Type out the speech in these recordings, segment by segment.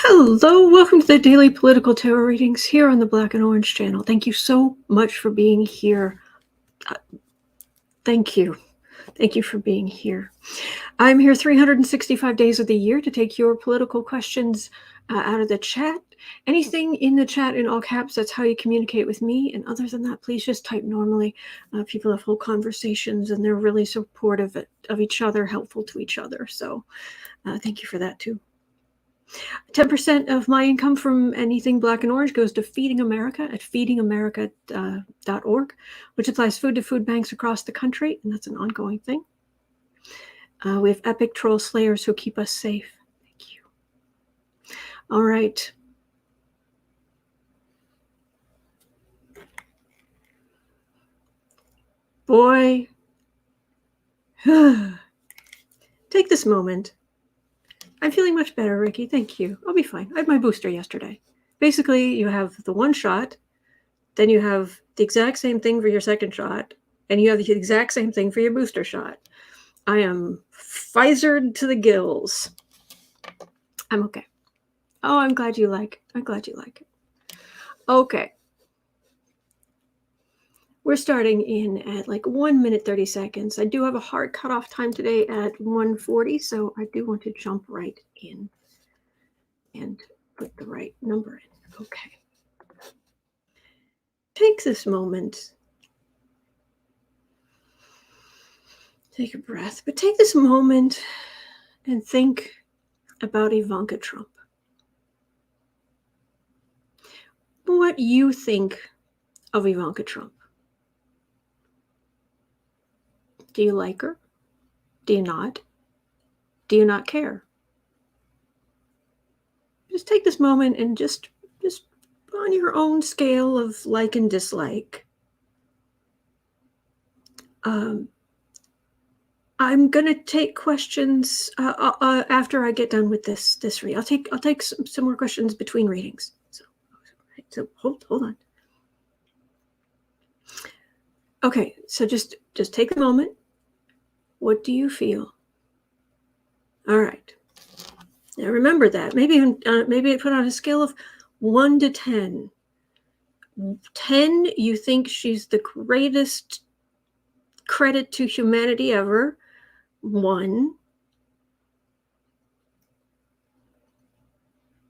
Hello, welcome to the Daily Political Tarot Readings here on the Black and Orange channel. Thank you so much for being here. Thank you. Thank you for being here. I'm here 365 days of the year to take your political questions out of the chat. Anything in the chat in all caps, that's how you communicate with me. And other than that, please just type normally. People have whole conversations and they're really supportive of each other, helpful to each other. So thank you for that too. 10% of my income from anything Black and Orange goes to Feeding America at feedingamerica.org, which applies food to food banks across the country, and that's an ongoing thing. We have epic troll slayers who keep us safe. Thank you. All right. Boy, take this moment. I'm feeling much better, Ricky. Thank you. I'll be fine. I had my booster yesterday. Basically, you have the one shot, then you have the exact same thing for your second shot, and you have the exact same thing for your booster shot. I am Pfizered to the gills. I'm okay. Oh, I'm glad you like it. I'm glad you like it. Okay. We're starting in at like 1 minute 30 seconds. I do have a hard cutoff time today at 1:40, so I do want to jump right in and put the right number in. Okay. Take this moment. Take a breath, but take this moment and think about Ivanka Trump. What you think of Ivanka Trump. Do you like her? Do you not? Do you not care? Just take this moment and just on your own scale of like and dislike. I'm gonna take questions after I get done with this read. I'll take some more questions between readings. So hold on. Okay, so just take a moment. What do you feel? All right. Now remember that. Maybe I put on a scale of 1 to 10. 10, you think she's the greatest credit to humanity ever. 1,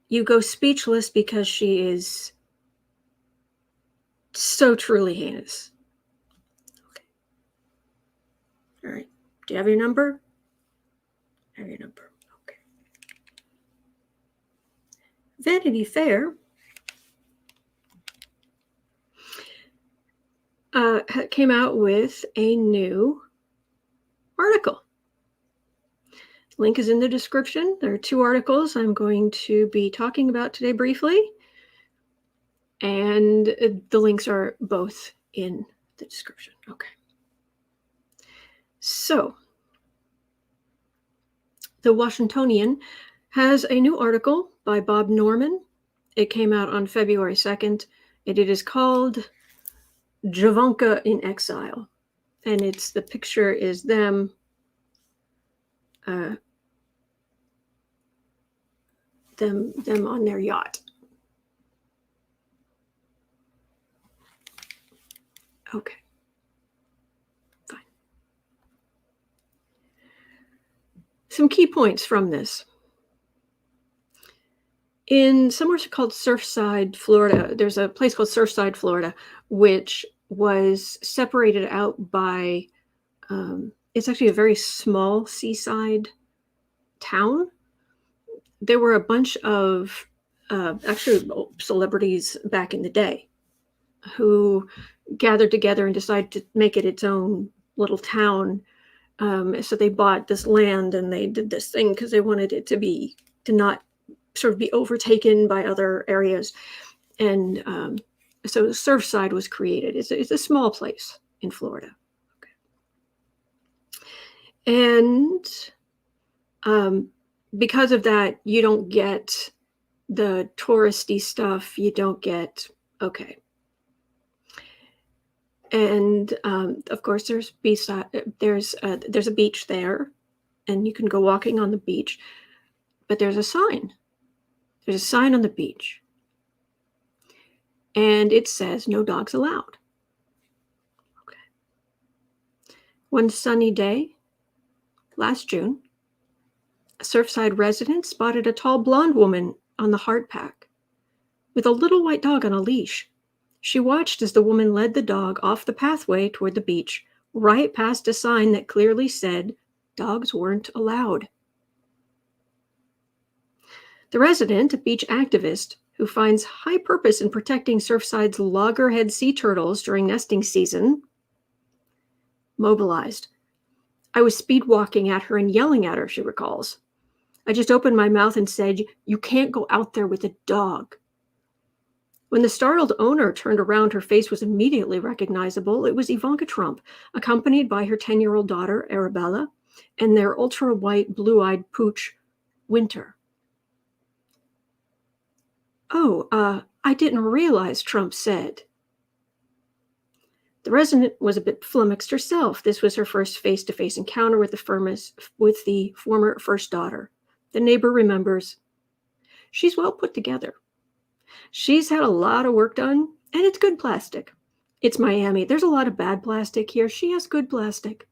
you go speechless because she is so truly heinous. Okay. All right. Do you have your number? I have your number. Okay. Vanity Fair came out with a new article. Link is in the description. There are 2 articles I'm going to be talking about today briefly. And the links are both in the description. Okay. So, the Washingtonian has a new article by Bob Norman. It came out on February 2nd, and it is called Ivanka in Exile. And the picture is them them on their yacht. Okay. Fine. Some key points from this. In somewhere called Surfside, Florida, there's a place called Surfside, Florida, which was separated out by, it's actually a very small seaside town. There were a bunch of actually celebrities back in the day who gathered together and decided to make it its own little town. So they bought this land and they did this thing because they wanted it to not sort of be overtaken by other areas. And so Surfside was created. It's a small place in Florida. Okay. And because of that, you don't get the touristy stuff. You don't get, okay. And of course, there's a beach there, and you can go walking on the beach. But there's a sign There's a sign on the beach, and it says no dogs allowed. Okay. One sunny day last June, a Surfside resident spotted a tall blonde woman on the hard pack with a little white dog on a leash. She watched as the woman led the dog off the pathway toward the beach, right past a sign that clearly said dogs weren't allowed. The resident, a beach activist who finds high purpose in protecting Surfside's loggerhead sea turtles during nesting season, mobilized. I was speed walking at her and yelling at her, she recalls. I just opened my mouth and said, "You can't go out there with a dog." When the startled owner turned around, her face was immediately recognizable. It was Ivanka Trump, accompanied by her 10-year-old daughter, Arabella, and their ultra-white, blue-eyed pooch, Winter. "Oh, I didn't realize," Trump said. The resident was a bit flummoxed herself. This was her first face-to-face encounter with the former first daughter. The neighbor remembers. She's well put together. She's had a lot of work done, and it's good plastic. It's Miami. There's a lot of bad plastic here. She has good plastic.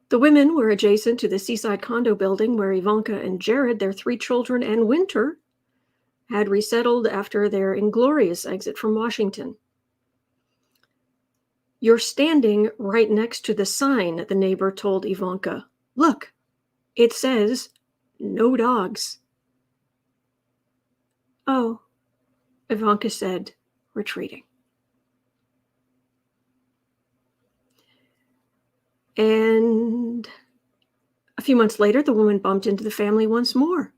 The women were adjacent to the seaside condo building where Ivanka and Jared, their 3 children, and Winter had resettled after their inglorious exit from Washington. "You're standing right next to the sign," the neighbor told Ivanka. "Look, it says, no dogs." "Oh," Ivanka said, retreating. And a few months later, the woman bumped into the family once more.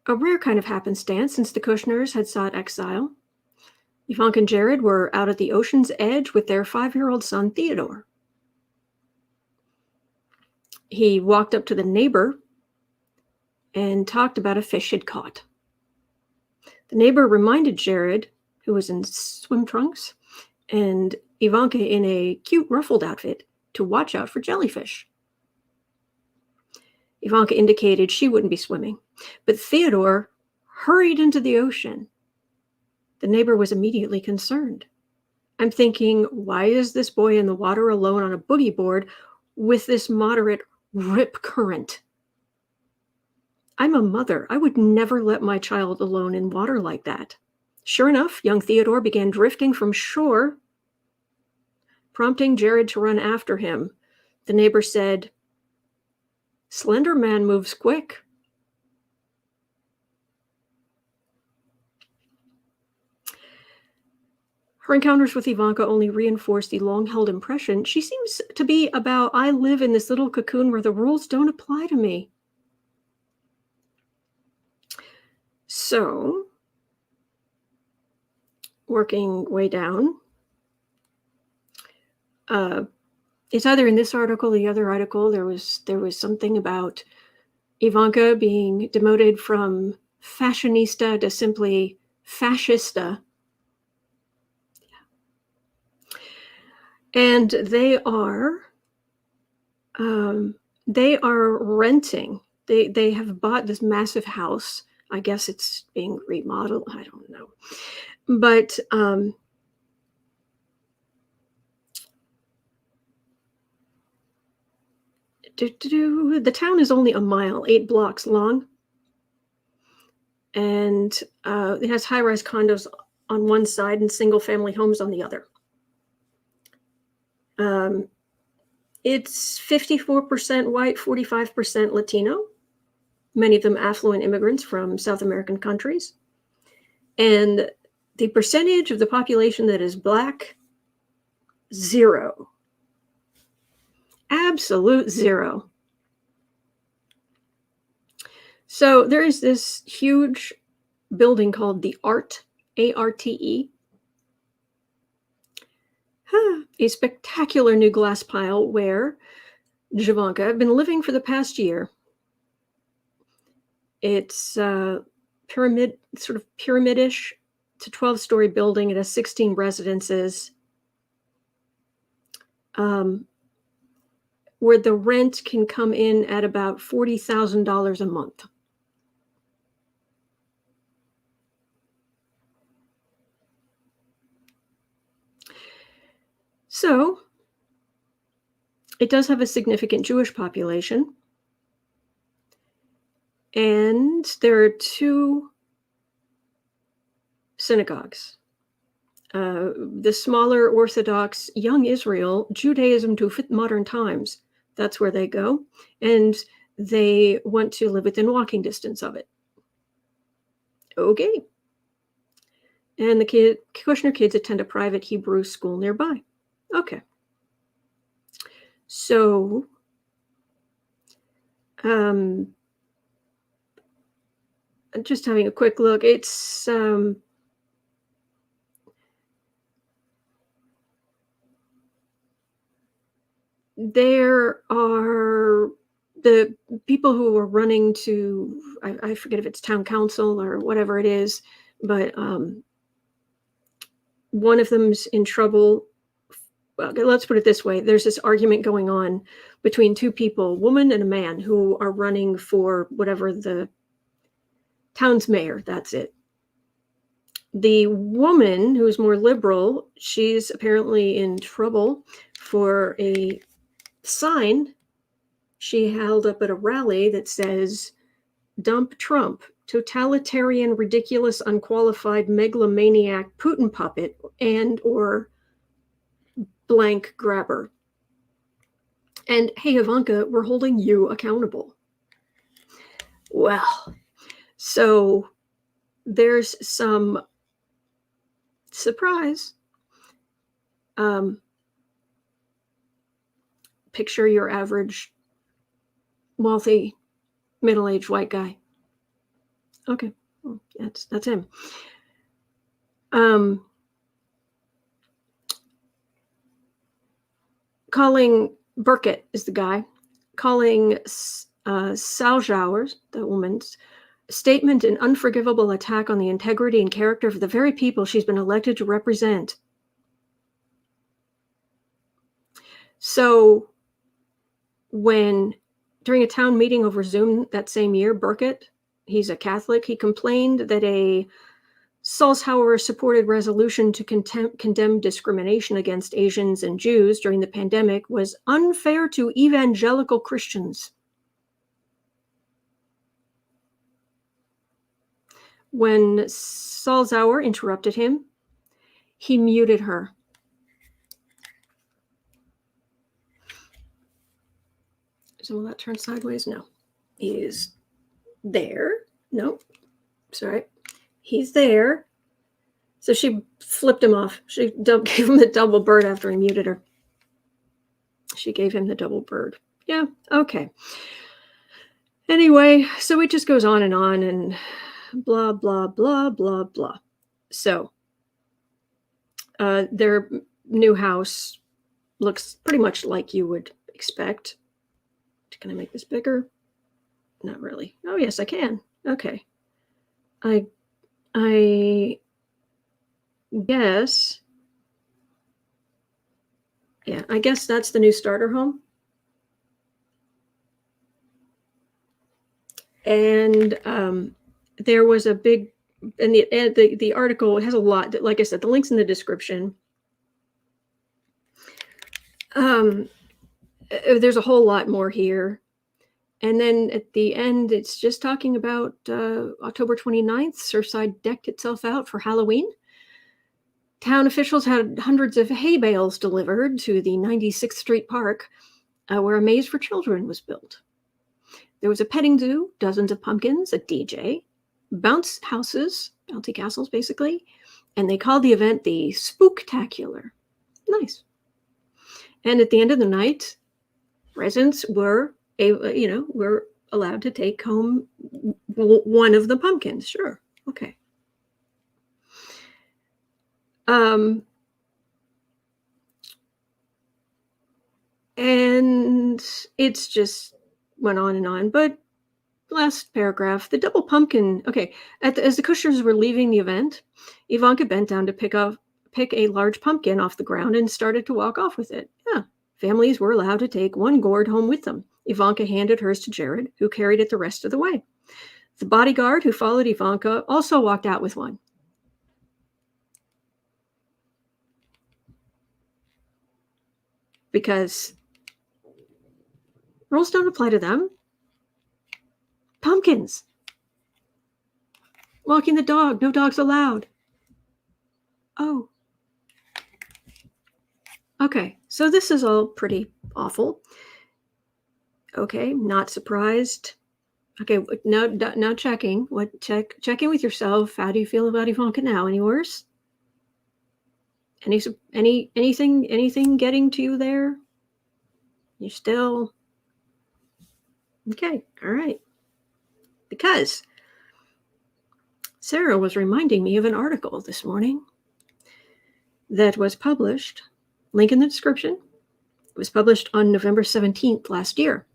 A rare kind of happenstance since the Kushners had sought exile. Ivanka and Jared were out at the ocean's edge with their 5-year-old son, Theodore. He walked up to the neighbor and talked about a fish he'd caught. The neighbor reminded Jared, who was in swim trunks, and Ivanka in a cute ruffled outfit, to watch out for jellyfish. Ivanka indicated she wouldn't be swimming, but Theodore hurried into the ocean. The neighbor was immediately concerned. I'm thinking, why is this boy in the water alone on a boogie board with this moderate rip current? I'm a mother. I would never let my child alone in water like that. Sure enough, young Theodore began drifting from shore, prompting Jared to run after him. The neighbor said, "Slender man moves quick." Her encounters with Ivanka only reinforced the long-held impression she seems to be about, I live in this little cocoon where the rules don't apply to me. So, working way down, it's either in this article or the other article, there was something about Ivanka being demoted from fashionista to simply fascista. And they are renting. They have bought this massive house. I guess it's being remodeled. I don't know. But the town is only a mile, 8 blocks long. And it has high-rise condos on one side and single-family homes on the other. It's 54% white, 45% Latino, many of them affluent immigrants from South American countries. And the percentage of the population that is Black, 0. Absolute 0. So there is this huge building called the ARTE, A-R-T-E. A spectacular new glass pile where Ivanka have been living for the past year. It's pyramid, sort of pyramidish. It's a 12-story building. It has 16 residences. where the rent can come in at about $40,000 a month. So it does have a significant Jewish population. And there are 2 synagogues. The smaller Orthodox Young Israel, Judaism to fit modern times. That's where they go. And they want to live within walking distance of it. Okay. And the Kushner kids attend a private Hebrew school nearby. Okay. So, just having a quick look, it's there are the people who are running to, I forget if it's town council or whatever it is, but one of them's in trouble. Well, let's put it this way. There's this argument going on between 2 people, a woman and a man, who are running for whatever the town's mayor. That's it. The woman, who's more liberal, she's apparently in trouble for a sign she held up at a rally that says, "Dump Trump, totalitarian, ridiculous, unqualified, megalomaniac, Putin puppet, and or blank grabber." And hey, Ivanka, we're holding you accountable. Well, so there's some surprise. Picture your average wealthy middle-aged white guy. Okay, well, that's him. Calling Burkett is the guy, calling Saljauer's, the woman's, statement an unforgivable attack on the integrity and character of the very people she's been elected to represent. So when, during a town meeting over Zoom that same year, Burkett, he's a Catholic, he complained that a Salzhauer-supported resolution to condemn discrimination against Asians and Jews during the pandemic was unfair to evangelical Christians. When Salzhauer interrupted him, he muted her. So will that turn sideways? No. He is there. No. Sorry. He's there. So she flipped him off. She gave him the double bird after he muted her. She gave him the double bird. Yeah, okay. Anyway, so it just goes on and blah, blah, blah, blah, blah. So their new house looks pretty much like you would expect. Can I make this bigger? Not really. Oh, yes, I can. Okay. I guess. Yeah, I guess that's the new starter home. And there was a big, and the article has a lot. Like I said, the link's in the description. There's a whole lot more here. And then at the end, it's just talking about October 29th, Surfside decked itself out for Halloween. Town officials had hundreds of hay bales delivered to the 96th Street Park, where a maze for children was built. There was a petting zoo, dozens of pumpkins, a DJ, bounce houses, bouncy castles basically, and they called the event the Spooktacular. Nice. And at the end of the night, residents were allowed to take home one of the pumpkins. Sure. Okay. And it's just went on and on. But last paragraph, the double pumpkin. Okay. As the Kushners were leaving the event, Ivanka bent down to pick a large pumpkin off the ground and started to walk off with it. Yeah. Families were allowed to take one gourd home with them. Ivanka handed hers to Jared, who carried it the rest of the way. The bodyguard who followed Ivanka also walked out with one. Because rules don't apply to them. Pumpkins. Walking the dog. No dogs allowed. Oh. Okay, so this is all pretty awful. Okay, not surprised. Okay, now checking. Check in with yourself. How do you feel about Ivanka now? Any worse? Anything getting to you there? You still okay? All right. Because Sarah was reminding me of an article this morning that was published. Link in the description. It was published on November 17th last year.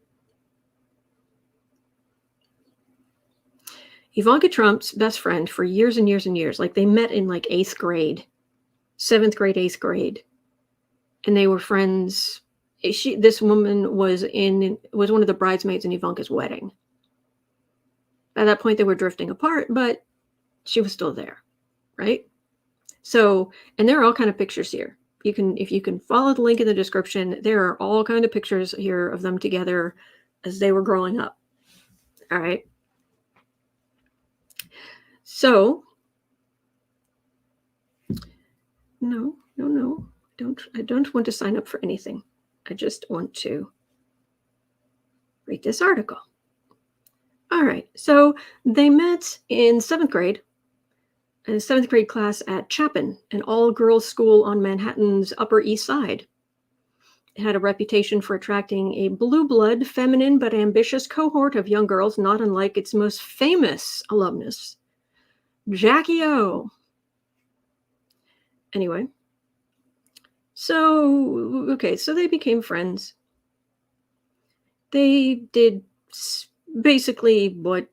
Ivanka Trump's best friend for years and years and years, like they met in like 8th grade, 7th grade, 8th grade, and they were friends. This woman was one of the bridesmaids in Ivanka's wedding. At that point, they were drifting apart, but she was still there, right? So, and there are all kind of pictures here. If you can follow the link in the description, there are all kind of pictures here of them together as they were growing up. All right. So, no. I don't want to sign up for anything. I just want to read this article. All right. So they met in 7th grade, a 7th grade class at Chapin, an all-girls school on Manhattan's Upper East Side. It had a reputation for attracting a blue blood, feminine, but ambitious cohort of young girls, not unlike its most famous alumnus, Jackie O. Anyway, so they became friends. They did basically what,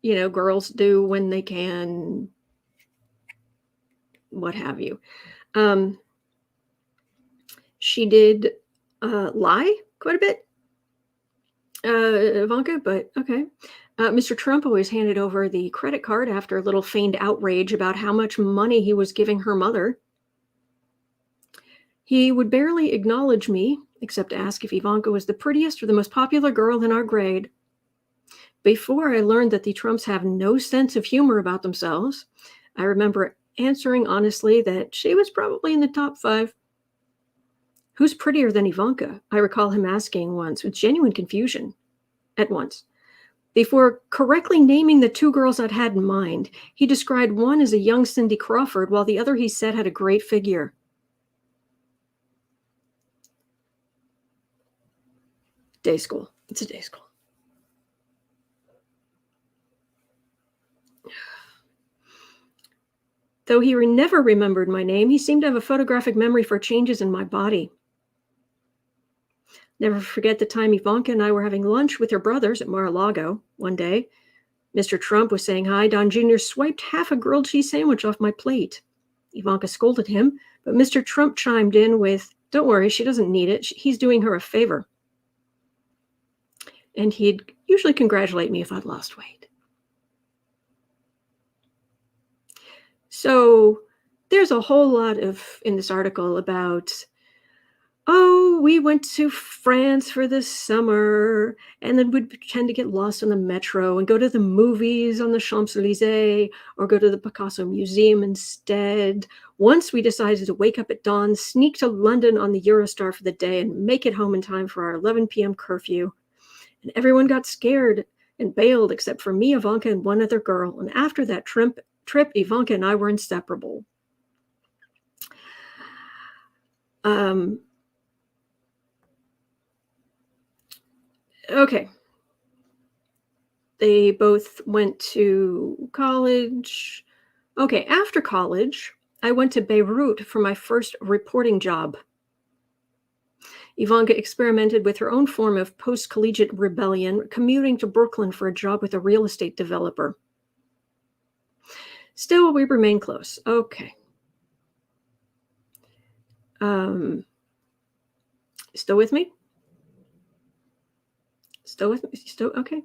girls do when they can, what have you. She did lie quite a bit, Ivanka, but okay. Mr. Trump always handed over the credit card after a little feigned outrage about how much money he was giving her mother. He would barely acknowledge me, except to ask if Ivanka was the prettiest or the most popular girl in our grade. Before I learned that the Trumps have no sense of humor about themselves, I remember answering honestly that she was probably in the top 5. Who's prettier than Ivanka? I recall him asking once with genuine confusion at once. Before correctly naming the 2 girls I'd had in mind, he described one as a young Cindy Crawford, while the other, he said, had a great figure. Day school. It's a day school. Though he never remembered my name, he seemed to have a photographic memory for changes in my body. Never forget the time Ivanka and I were having lunch with her brothers at Mar-a-Lago one day. Mr. Trump was saying hi. Don Jr. swiped half a grilled cheese sandwich off my plate. Ivanka scolded him, but Mr. Trump chimed in with, "Don't worry, she doesn't need it. He's doing her a favor." And he'd usually congratulate me if I'd lost weight. So there's a whole lot in this article about, we went to France for the summer, and then we'd pretend to get lost on the metro and go to the movies on the Champs-Elysees or go to the Picasso Museum instead. Once we decided to wake up at dawn, sneak to London on the Eurostar for the day, and make it home in time for our 11 p.m. curfew. And everyone got scared and bailed except for me, Ivanka, and one other girl. And after that trip, Ivanka and I were inseparable. Okay. They both went to college. Okay, after college, I went to Beirut for my first reporting job. Ivanka experimented with her own form of post-collegiate rebellion, commuting to Brooklyn for a job with a real estate developer. Still, we remain close. Okay. Still with me? Still with me? Still okay?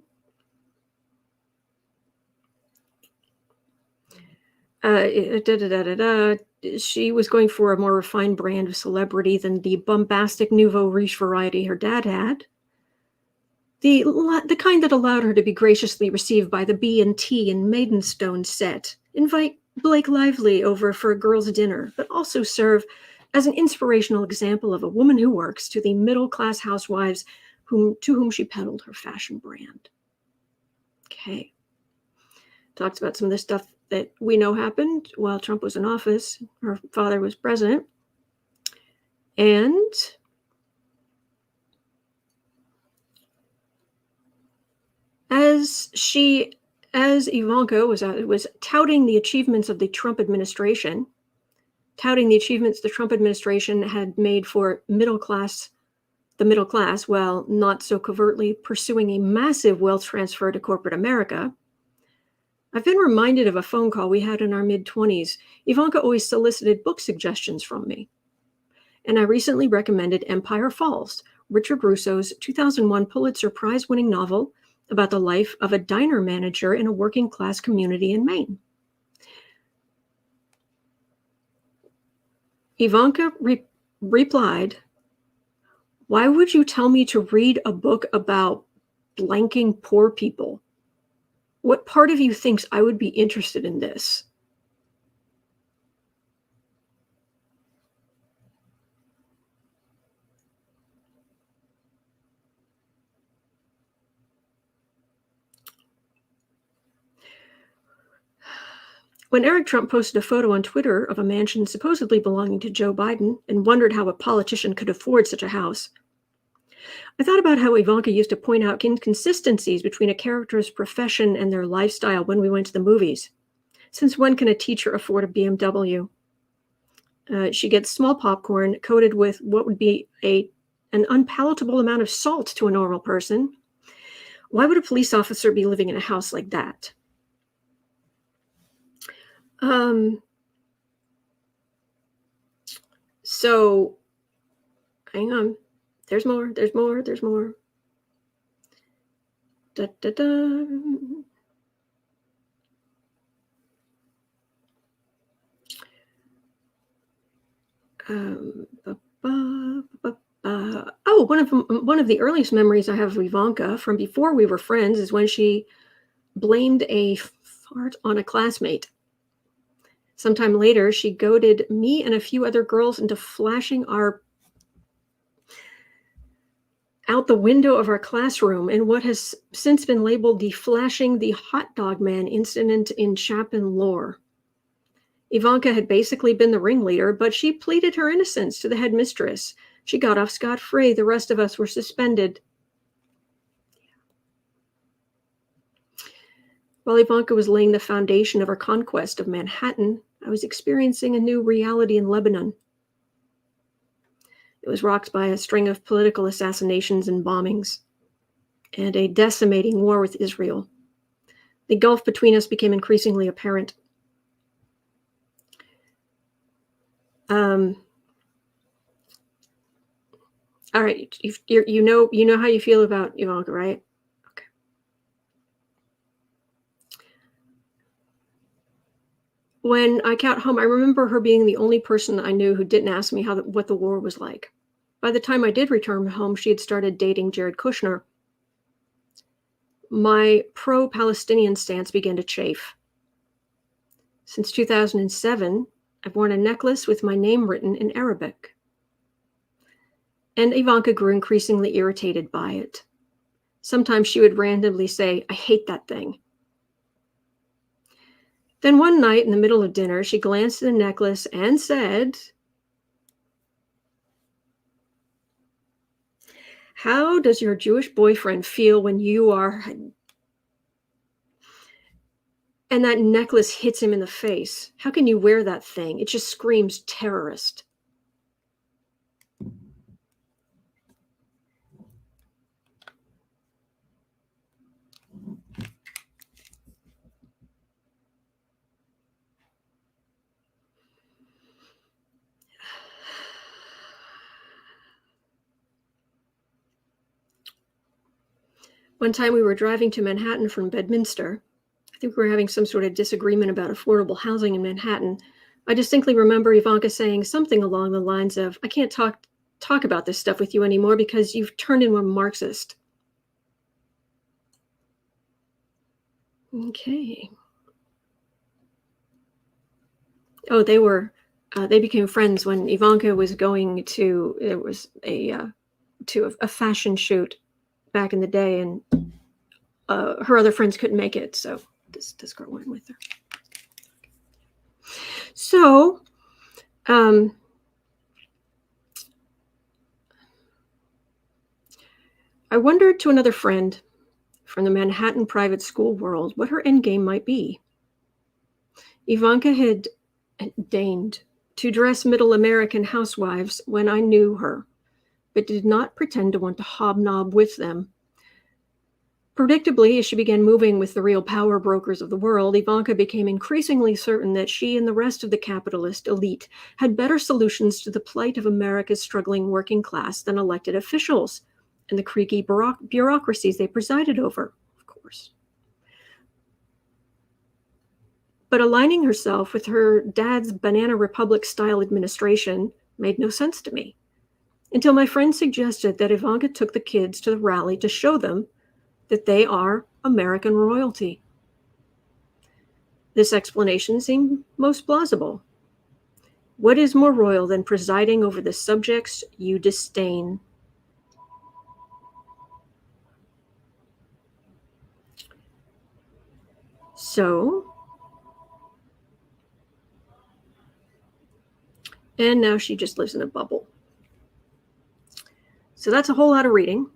She was going for a more refined brand of celebrity than the bombastic nouveau riche variety her dad had. The kind that allowed her to be graciously received by the B&T and Maidenstone set, invite Blake Lively over for a girls' dinner, but also serve as an inspirational example of a woman who works to the middle-class housewives to whom she peddled her fashion brand. Okay. Talks about some of the stuff that we know happened while Trump was in office. Her father was president. And as Ivanka was touting the achievements of the Trump administration, touting the achievements the Trump administration had made for the middle class, while not so covertly pursuing a massive wealth transfer to corporate America, I've been reminded of a phone call we had in our mid-20s. Ivanka always solicited book suggestions from me. And I recently recommended Empire Falls, Richard Russo's 2001 Pulitzer Prize-winning novel about the life of a diner manager in a working-class community in Maine. Ivanka replied, "Why would you tell me to read a book about blanking poor people? What part of you thinks I would be interested in this?" When Eric Trump posted a photo on Twitter of a mansion supposedly belonging to Joe Biden and wondered how a politician could afford such a house, I thought about how Ivanka used to point out inconsistencies between a character's profession and their lifestyle when we went to the movies. Since when can a teacher afford a BMW? She gets small popcorn coated with what would be an unpalatable amount of salt to a normal person. Why would a police officer be living in a house like that? So, hang on. There's more. Da, da, da. One of the earliest memories I have of Ivanka from before we were friends is when she blamed a fart on a classmate. Sometime later, she goaded me and a few other girls into flashing out the window of our classroom in what has since been labeled the flashing the hot dog man incident in Chapin lore. Ivanka had basically been the ringleader, but she pleaded her innocence to the headmistress. She got off scot-free. The rest of us were suspended. While Ivanka was laying the foundation of her conquest of Manhattan, I was experiencing a new reality in Lebanon. It was rocked by a string of political assassinations and bombings, and a decimating war with Israel. The gulf between us became increasingly apparent. All right, you know how you feel about Ivanka, right? Okay. When I got home, I remember her being the only person I knew who didn't ask me what the war was like. By the time I did return home, she had started dating Jared Kushner. My pro-Palestinian stance began to chafe. Since 2007, I've worn a necklace with my name written in Arabic. And Ivanka grew increasingly irritated by it. Sometimes she would randomly say, "I hate that thing." Then one night in the middle of dinner, she glanced at the necklace and said, "How does your Jewish boyfriend feel when you are..." And that necklace hits him in the face. "How can you wear that thing? It just screams terrorist." One time we were driving to Manhattan from Bedminster. I think we were having some sort of disagreement about affordable housing in Manhattan. I distinctly remember Ivanka saying something along the lines of, I can't talk about this stuff with you anymore because you've turned into a Marxist. Okay. Oh, they became friends when Ivanka was going to, it was to a fashion shoot back in the day, and her other friends couldn't make it, so this girl went with her. So, I wondered to another friend from the Manhattan private school world what her endgame might be. Ivanka had deigned to dress middle American housewives when I knew her, but did not pretend to want to hobnob with them. Predictably, as she began moving with the real power brokers of the world, Ivanka became increasingly certain that she and the rest of the capitalist elite had better solutions to the plight of America's struggling working class than elected officials and the creaky bureaucracies they presided over, of course. But aligning herself with her dad's Banana Republic-style administration made no sense to me, until my friend suggested that Ivanka took the kids to the rally to show them that they are American royalty. This explanation seemed most plausible. What is more royal than presiding over the subjects you disdain? So, and now she just lives in a bubble. So that's a whole lot of reading.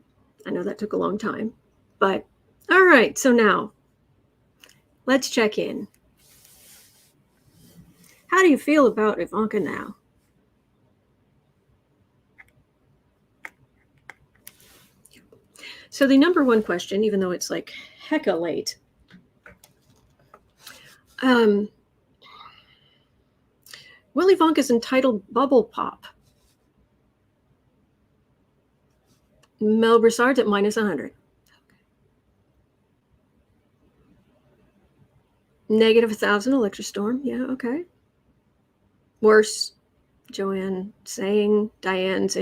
I know that took a long time, but all right. So now let's check in. How do you feel about Ivanka now? So the number one question, even though it's like hecka late, will Ivanka's entitled bubble pop? Mel Broussard's at minus 100. Negative 1,000 electric storm. Yeah, okay. Worse, Diane saying,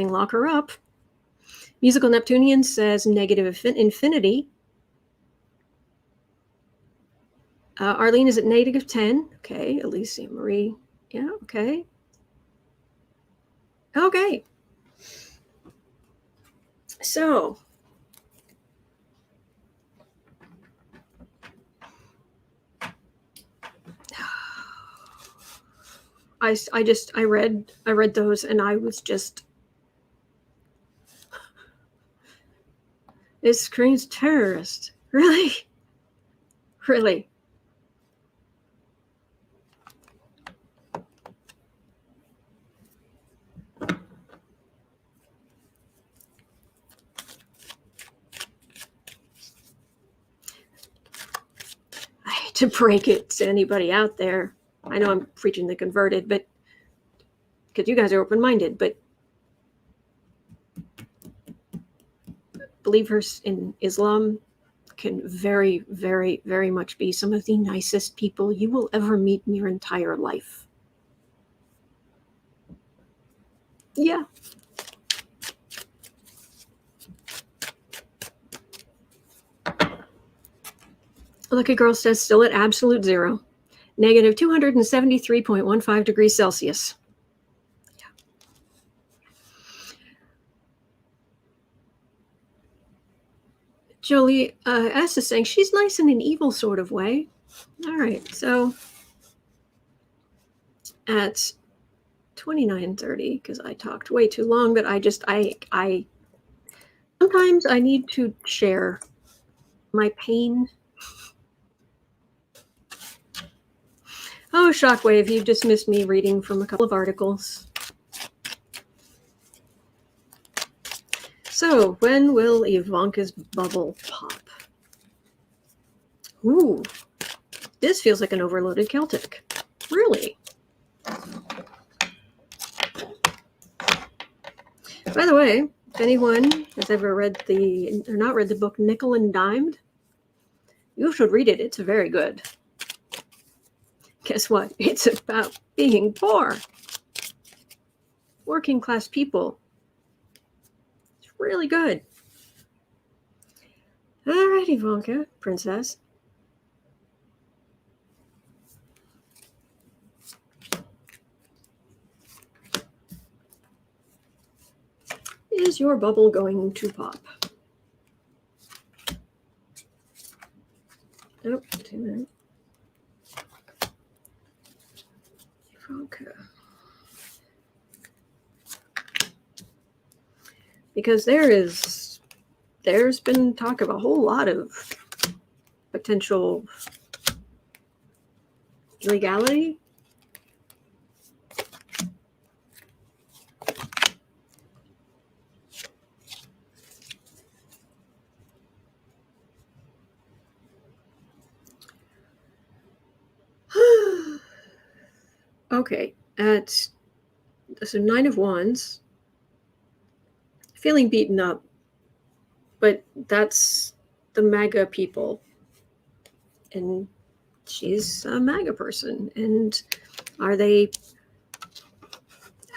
lock her up. Musical Neptunian says negative infinity. Arlene is at negative 10. Okay, Alicia Marie. Yeah, okay. Okay. So, I read those and I was just, this screams terrorist. Really? Really? I hate to break it to anybody out there. I know I'm preaching the converted, but because you guys are open-minded, but believers in Islam can very, very, very much be some of the nicest people you will ever meet in your entire life. Yeah. Lucky Girl says still at absolute zero. Negative 273.15 degrees Celsius. Yeah. Jolie S is saying she's nice in an evil sort of way. All right, so at 29:30, because I talked way too long, but I sometimes I need to share my pain. Oh, Shockwave, you just missed me reading from a couple of articles. So, when will Ivanka's bubble pop? Ooh, this feels like an overloaded Celtic. Really? By the way, If anyone has ever read or not read the book Nickel and Dimed, you should read it. It's very good. Guess what? It's about being poor. Working class people. It's really good. All right, Ivanka, princess. Is your bubble going to pop? Nope, too many. Ivanka. Because there's been talk of a whole lot of potential illegality. Okay, so 9 of Wands. Feeling beaten up, but that's the MAGA people. And she's a MAGA person. And are they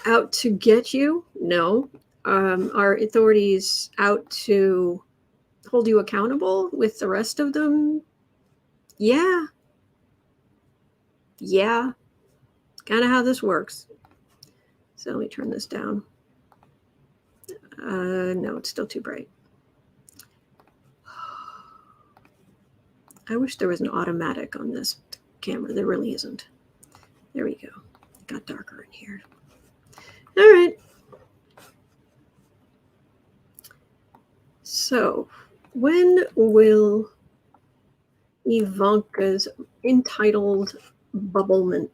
out to get you? No. Are authorities out to hold you accountable with the rest of them? Yeah. Yeah. Kind of how this works. So let me turn this down. No, it's still too bright. I wish there was an automatic on this camera. There really isn't. There we go. It got darker in here. All right. So, when will Ivanka's entitled bubblement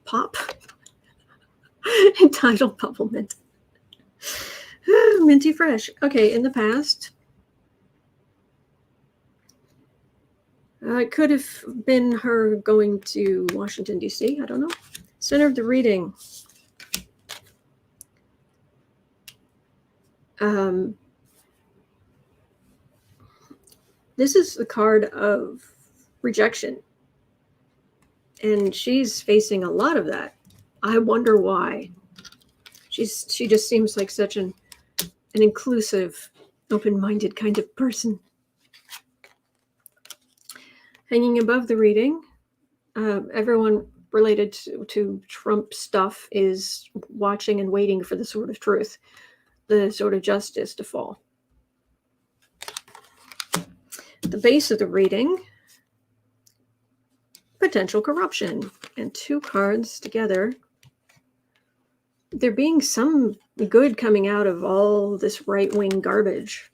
pop? Entitled bubblement. Minty fresh. Okay, in the past, it could have been her going to Washington, D.C. I don't know. Center of the reading. This is the card of rejection. And she's facing a lot of that. I wonder why. She just seems like such an inclusive, open-minded kind of person. Hanging above the reading, everyone related to Trump stuff is watching and waiting for the sword of truth, the sword of justice to fall. The base of the reading, potential corruption, and 2 cards together. There being some good coming out of all this right-wing garbage.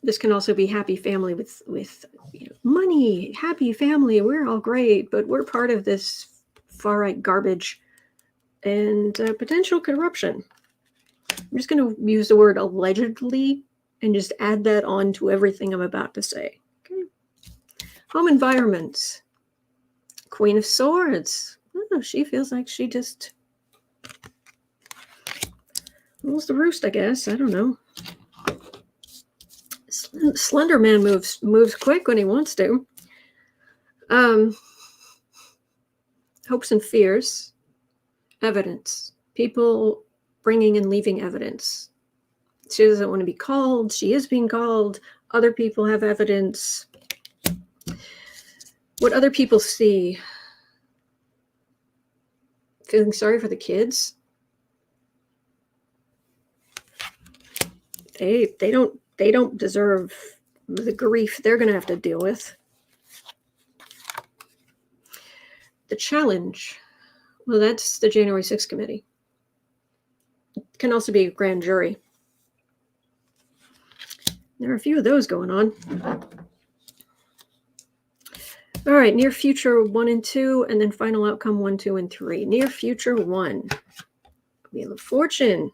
This can also be happy family with money, happy family. We're all great, but we're part of this far-right garbage and potential corruption. I'm just going to use the word allegedly and just add that on to everything I'm about to say. Okay. Home environments. Queen of Swords. Oh, she feels like she just rules the roost, I guess. I don't know. Slender Man moves quick when he wants to. Hopes and fears. Evidence. People bringing and leaving evidence. She doesn't want to be called. She is being called. Other people have evidence. What other people see. Feeling sorry for the kids. They don't deserve the grief they're going to have to deal with. The challenge. Well, that's the January 6th committee. It can also be a grand jury. There are a few of those going on. All right, near future 1 and 2, and then final outcome 1, 2, and 3. Near future 1. Wheel of Fortune.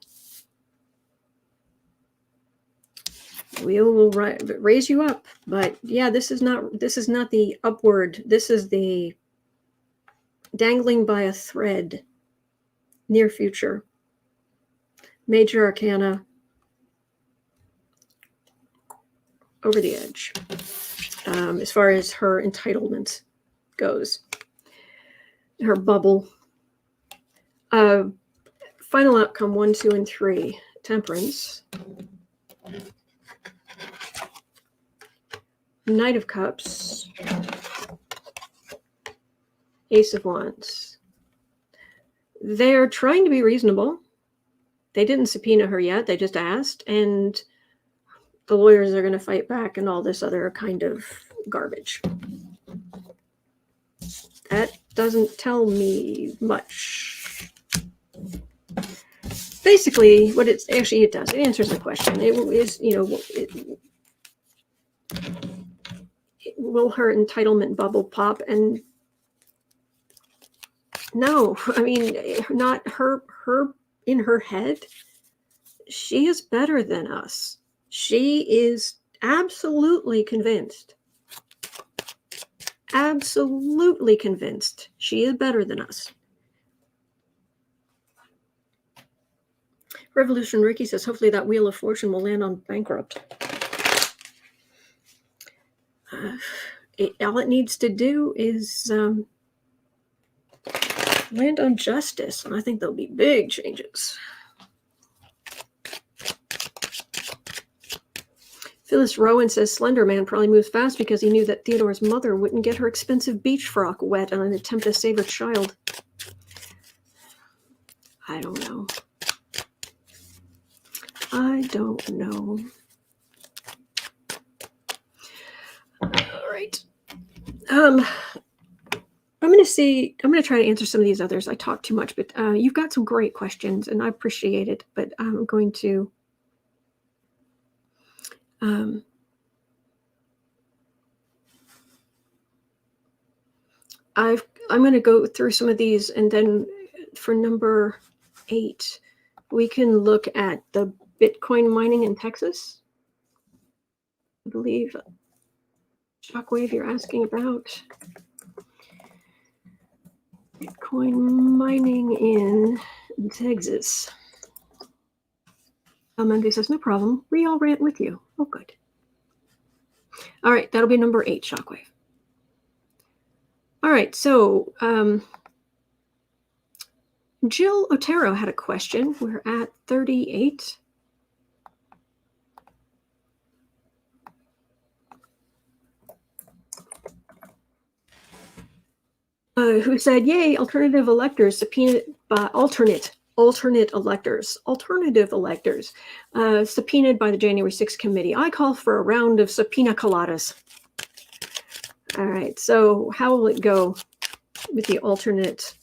Wheel will raise you up, but yeah, this is not the upward. This is the dangling by a thread. near future, major arcana, over the edge, as far as her entitlement goes, her bubble. Final outcome 1, 2, and 3. Temperance. Knight of Cups. Ace of Wands. They're trying to be reasonable. They didn't subpoena her yet. They just asked. And the lawyers are going to fight back and all this other kind of garbage. That doesn't tell me much. Basically, what it does. It answers the question. It is, will her entitlement bubble pop? And no, I mean, not her in her head. She is better than us. She is absolutely convinced. Absolutely convinced she is better than us. Revolution Ricky says, hopefully that Wheel of Fortune will land on bankrupt. All it needs to do is land on justice, and I think there'll be big changes. Phyllis Rowan says, Slender Man probably moves fast because he knew that Theodore's mother wouldn't get her expensive beach frock wet on an attempt to save her child. I don't know. All right. I'm going to try to answer some of these others. I talk too much, but you've got some great questions, and I appreciate it. But I'm going to I'm going to go through some of these, and then for number 8, we can look at the Bitcoin mining in Texas. I believe, Shockwave, you're asking about Bitcoin mining in Texas. Monday says, no problem. We all rant with you. Oh, good. All right, that'll be number 8, Shockwave. All right, so Jill Otero had a question. We're at 38. Who said, yay, alternative electors subpoenaed by alternative electors subpoenaed by the January 6th committee. I call for a round of subpoena coladas. All right, so how will it go with the alternate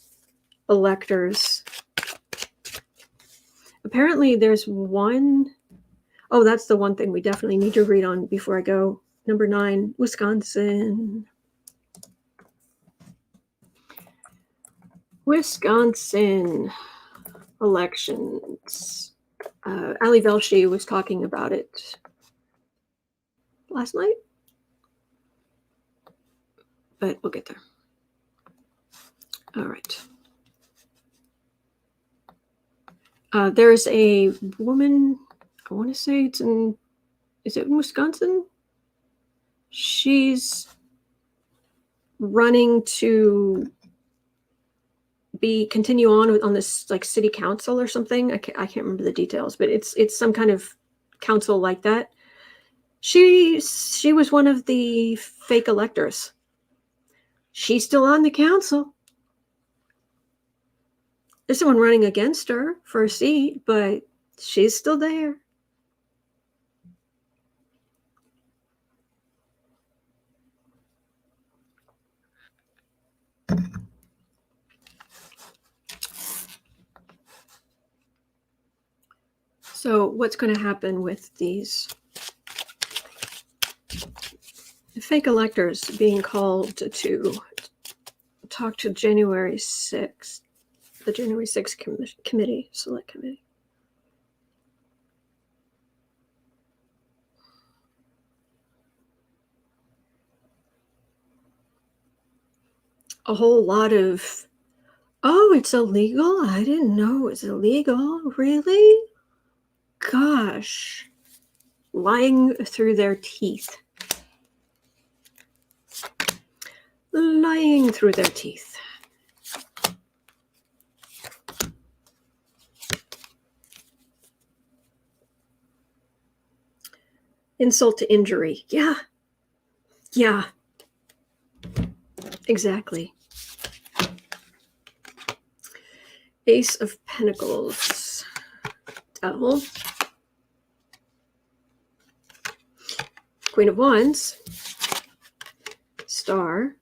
electors? Apparently there's one. Oh, that's the one thing we definitely need to read on before I go. Number 9, Wisconsin. Wisconsin elections. Ali Velshi was talking about it last night, but we'll get there. All right. There's a woman, I want to say is it in Wisconsin? She's running to continue on this like city council or something. I can't remember the details, but it's some kind of council like that. She was one of the fake electors. She's still on the council. There's someone running against her for a seat, but she's still there. So what's going to happen with these fake electors being called to talk to January 6th, the January 6th committee, select committee? A whole lot of Oh, it's illegal? I didn't know it was illegal. Really? Gosh. Lying through their teeth. Lying through their teeth. Insult to injury. Yeah. Yeah. Exactly. Ace of Pentacles. Devil. Queen of Wands. Star.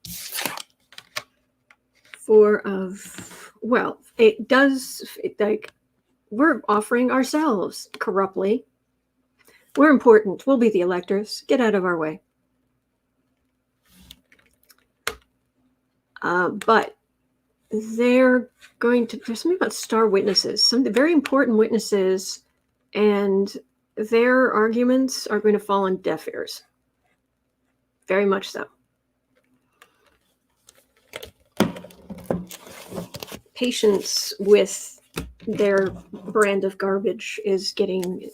Four of, well, it does, like, we're offering ourselves corruptly. We're important. We'll be the electors. Get out of our way. But they're going to, there's something about star witnesses, some very important witnesses, and their arguments are going to fall on deaf ears. Very much so. Patience with their brand of garbage is getting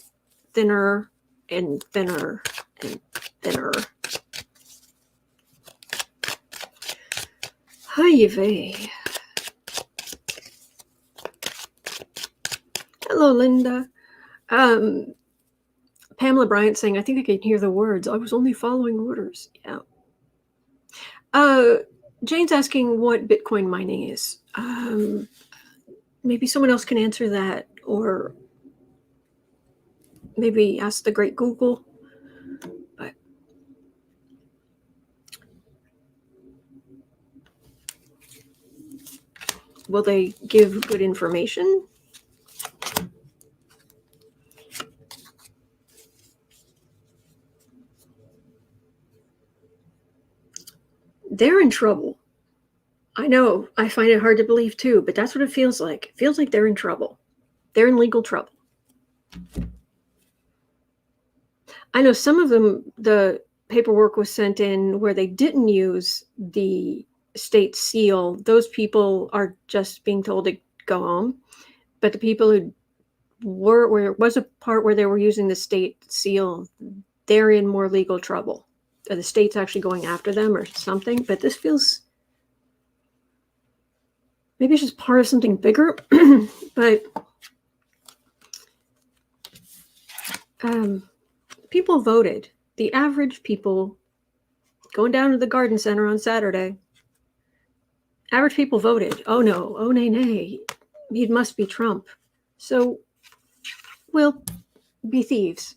thinner and thinner and thinner. Hi, vey. Hello, Linda. Pamela Bryant saying, I think I can hear the words. I was only following orders. Yeah. Jane's asking what Bitcoin mining is. Maybe someone else can answer that, or maybe ask the great Google. But will they give good information? They're in trouble. I know. I find it hard to believe too, but that's what it feels like. It feels like they're in trouble. They're in legal trouble. I know some of them, the paperwork was sent in where they didn't use the state seal. Those people are just being told to go home. But the people who were, where it was a part where they were using the state seal, they're in more legal trouble. Or the state's actually going after them or something. But this feels, maybe it's just part of something bigger. But people voted. The average people going down to the garden center on Saturday, average people voted. Oh no, oh nay, nay. It must be Trump. So we'll be thieves.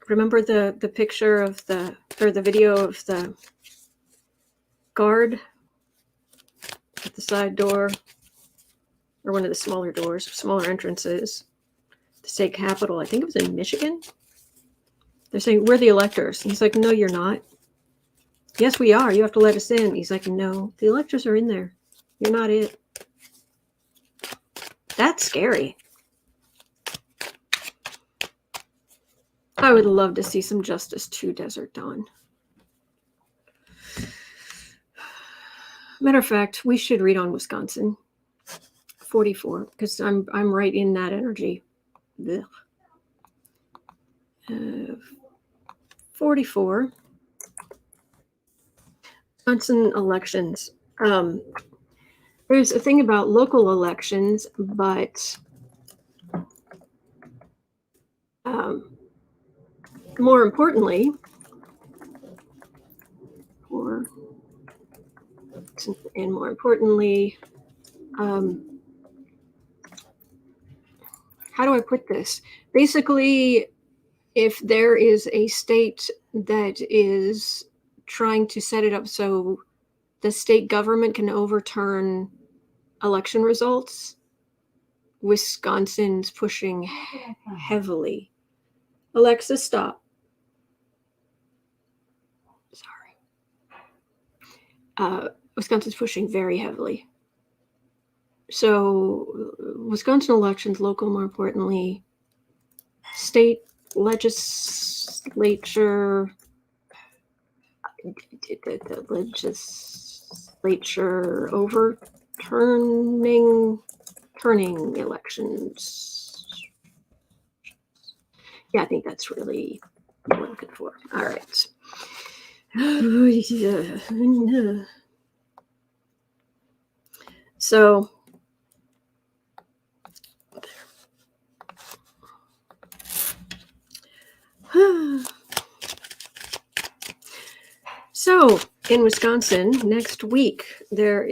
Remember the picture of the, or the video of the guard at the side door, or one of the smaller doors, smaller entrances, the state capitol. I think it was in Michigan. They're saying, we're the electors. And he's like, no, you're not. Yes, we are. You have to let us in. He's like, no, the electors are in there. You're not it. That's scary. I would love to see some justice to Desert Dawn. Matter of fact, we should read on Wisconsin 44, because I'm right in that energy. 44. Wisconsin elections. There's a thing about local elections, but more importantly, how do I put this? Basically, if there is a state that is trying to set it up so the state government can overturn election results, Wisconsin's pushing heavily. Alexa, stop. Sorry. Wisconsin's pushing very heavily. So Wisconsin elections, local, more importantly, state legislature, the legislature overturning elections. Yeah, I think that's really what I'm looking for. All right. So so in Wisconsin next week there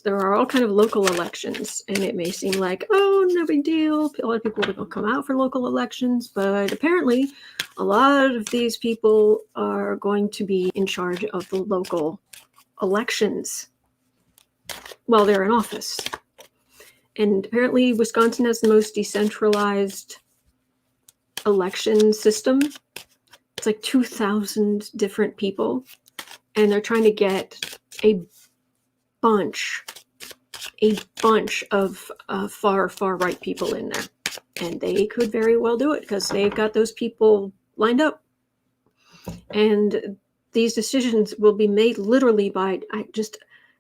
are all kind of local elections, and it may seem like, oh, no big deal, a lot of people will come out for local elections, but apparently a lot of these people are going to be in charge of the local elections while they're in office. And apparently Wisconsin has the most decentralized election system. It's like 2,000 different people, and they're trying to get a bunch of far right people in there, and they could very well do it because they've got those people lined up, and these decisions will be made literally by just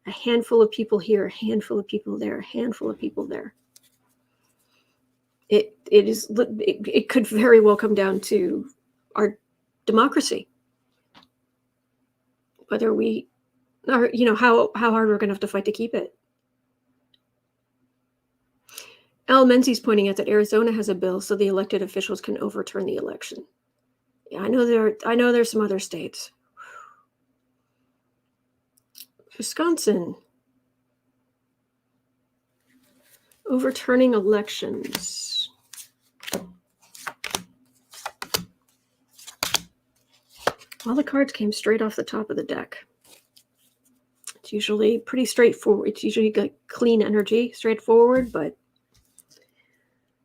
a handful of people here, a handful of people there, a handful of people there. It could very well come down to our democracy, whether we are, how hard we're going to have to fight to keep it. Al Menzies pointing out that Arizona has a bill so the elected officials can overturn the election. Yeah, I know there's some other states. Wisconsin, overturning elections. All the cards came straight off the top of the deck. It's usually pretty straightforward. It's usually like clean energy, straightforward, but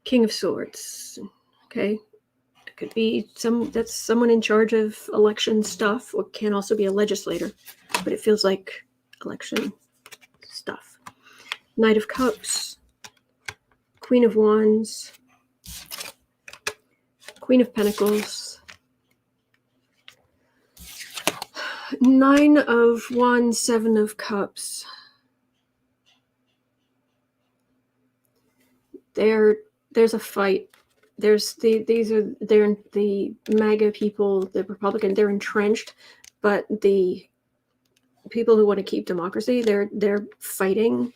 King of Swords. Okay. It could be someone in charge of election stuff, or can also be a legislator, but it feels like election stuff. Knight of Cups, Queen of Wands, Queen of Pentacles, Nine of Wands, Seven of Cups. There's a fight. They're the MAGA people, the Republican, they're entrenched, but the people who want to keep democracy, they're fighting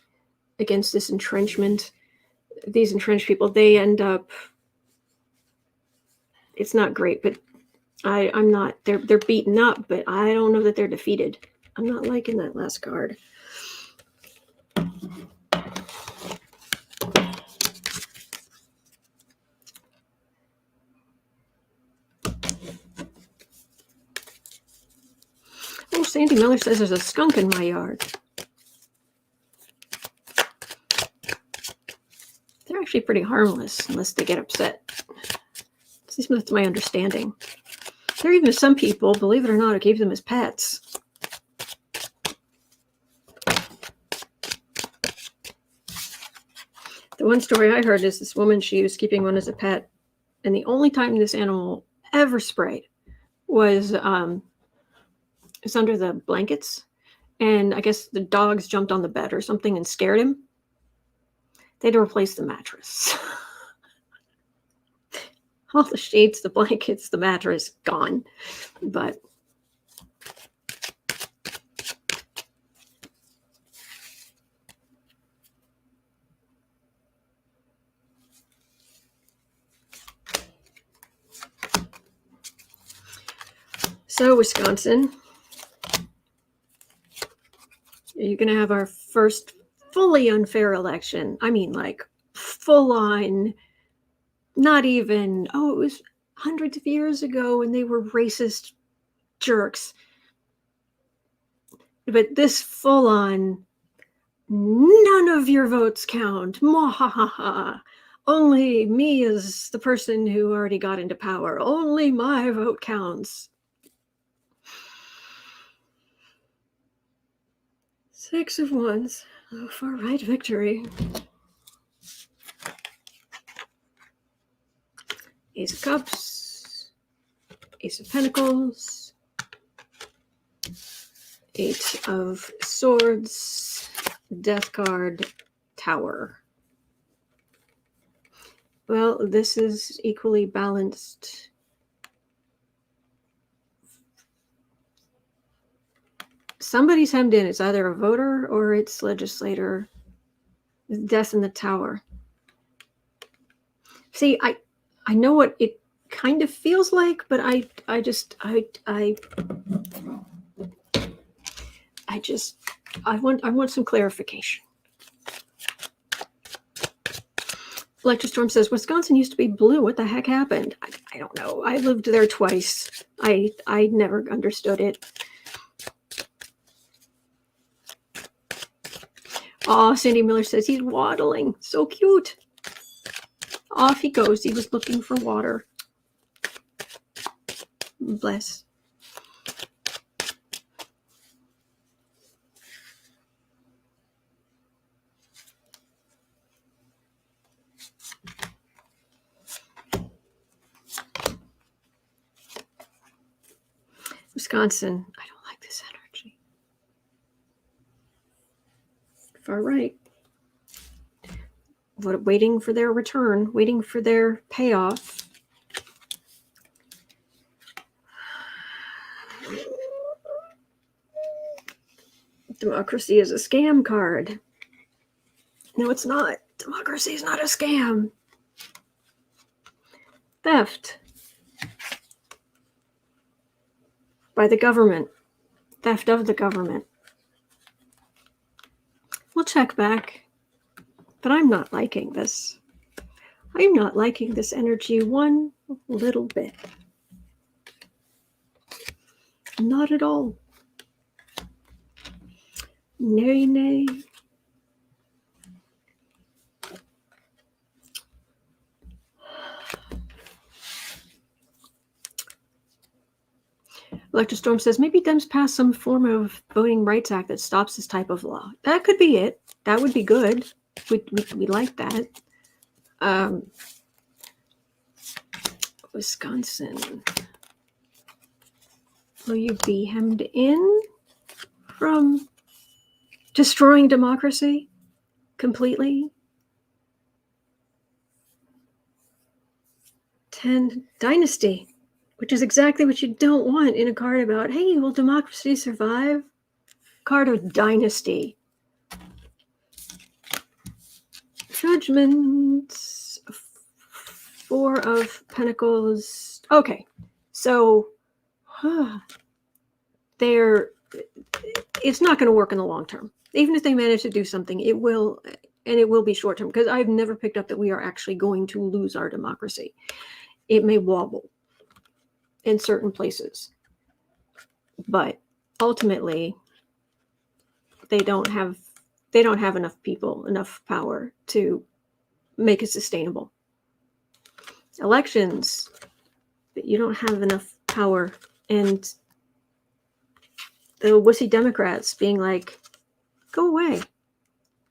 against this entrenchment. These entrenched people, they end up, it's not great, but I'm not, they're beaten up, but I don't know that they're defeated. I'm not liking that last card. Oh, Sandy Miller says there's a skunk in my yard. They're actually pretty harmless unless they get upset. At least that's my understanding. There are even some people, believe it or not, who keep them as pets. The one story I heard is this woman, she was keeping one as a pet, and the only time this animal ever sprayed was under the blankets, and I guess the dogs jumped on the bed or something and scared him. They had to replace the mattress. All the sheets, the blankets, the mattress, gone. But so Wisconsin, you're going to have our first fully unfair election. I mean, like full on, not even, it was hundreds of years ago and they were racist jerks. But this full on, none of your votes count. Mwahaha. Only me as the person who already got into power. Only my vote counts. Six of Wands. Oh, far right victory. Ace of Cups. Ace of Pentacles. Eight of Swords, Death card, Tower. Well, this is equally balanced. Somebody's hemmed in. It's either a voter or it's legislator. Death in the Tower. See, I know what it kind of feels like, but I want some clarification. Electrostorm says Wisconsin used to be blue. What the heck happened? I don't know. I lived there twice. I never understood it. Oh, Sandy Miller says he's waddling. So cute. Off he goes. He was looking for water. Bless. Wisconsin. I don't like this energy. Far right. Waiting for their return, waiting for their payoff. Democracy is a scam card. No, it's not. Democracy is not a scam. Theft. By the government. Theft of the government. We'll check back. But I'm not liking this. I'm not liking this energy one little bit. Not at all. Nay, nay. Electrostorm says maybe Dems pass some form of Voting Rights Act that stops this type of law. That could be it. That would be good. We like that. Wisconsin. Will you be hemmed in from destroying democracy completely? 10, Dynasty, which is exactly what you don't want in a card about, hey, will democracy survive? Card of Dynasty. Judgment. 4 of Pentacles. Okay, so it's not going to work in the long term. Even if they manage to do something, it will be short term, because I've never picked up that we are actually going to lose our democracy. It may wobble in certain places, but ultimately they don't have enough people, enough power to make it sustainable. Elections, you don't have enough power, and the wussy Democrats being like, go away.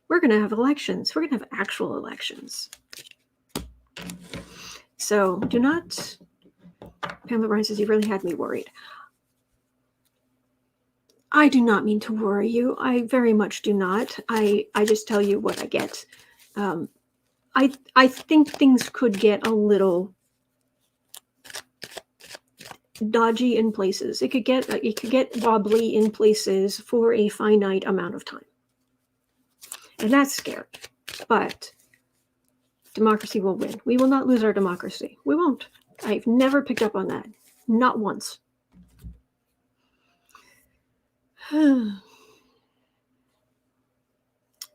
We're going to have elections. We're going to have actual elections. So do not, Pamela Ryan says, you really had me worried. I do not mean to worry you. I very much do not. I just tell you what I get. I think things could get a little dodgy in places. It could get wobbly in places for a finite amount of time. And that's scary. But democracy will win. We will not lose our democracy. We won't. I've never picked up on that. Not once.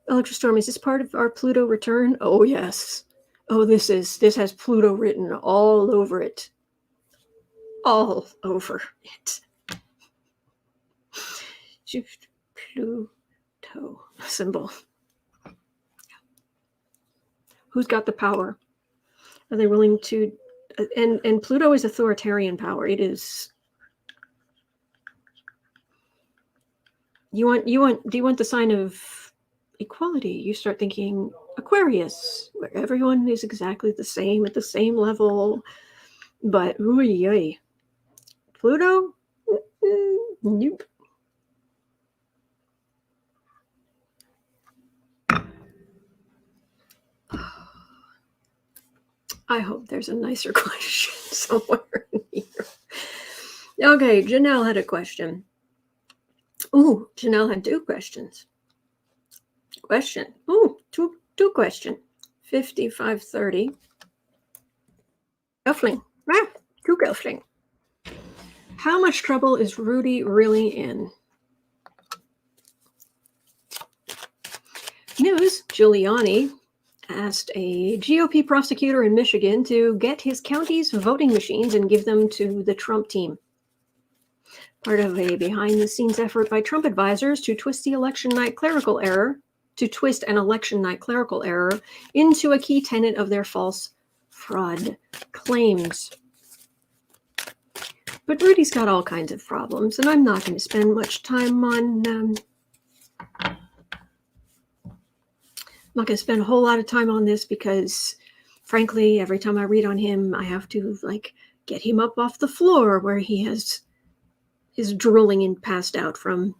Electrostorm, is this part of our Pluto return? Oh, yes. Oh, this has Pluto written all over it. All over it. Pluto symbol. Who's got the power? Are they willing to? And Pluto is authoritarian power. It is. Do you want the sign of equality? You start thinking Aquarius, where everyone is exactly the same at the same level. But ooh, Pluto? Nope. I hope there's a nicer question somewhere in here. Okay, Janelle had a question. Ooh, Janelle had two questions. Question. Ooh, two question. 5530. Gelfling. Ah, two Gelfling. How much trouble is Rudy really in? News. Giuliani asked a GOP prosecutor in Michigan to get his county's voting machines and give them to the Trump team. Part of a behind-the-scenes effort by Trump advisors to twist an election night clerical error into a key tenet of their false fraud claims. But Rudy's got all kinds of problems, and I'm not going to spend much time on. I'm not going to spend a whole lot of time on this because, frankly, every time I read on him, I have to get him up off the floor where he is drooling and passed out from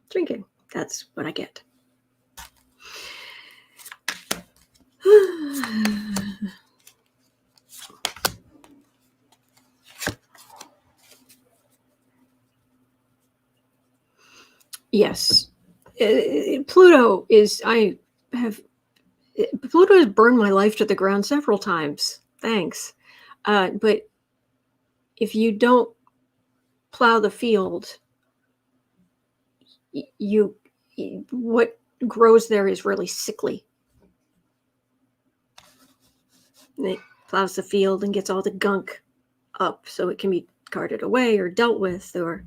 drinking. That's what I get. Yes. Pluto has burned my life to the ground several times. Thanks. But if you don't plow the field, what grows there is really sickly. And it plows the field and gets all the gunk up so it can be carted away or dealt with or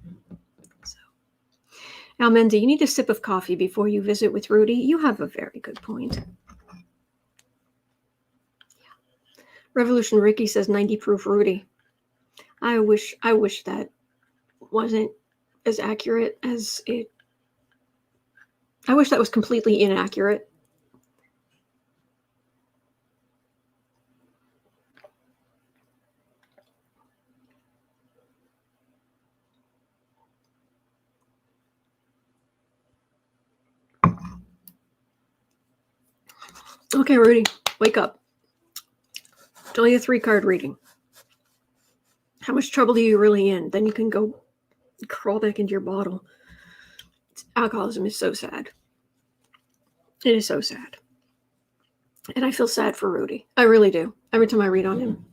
so. Almendi, you need a sip of coffee before you visit with Rudy. You have a very good point. Yeah. Revolution Ricky says 90 proof Rudy. I wish that wasn't as accurate as it. I wish that was completely inaccurate. Okay, Rudy, wake up. It's only a 3-card reading. How much trouble are you really in? Then you can go crawl back into your bottle. Alcoholism is so sad. It is so sad. And I feel sad for Rudy. I really do. Every time I read on him.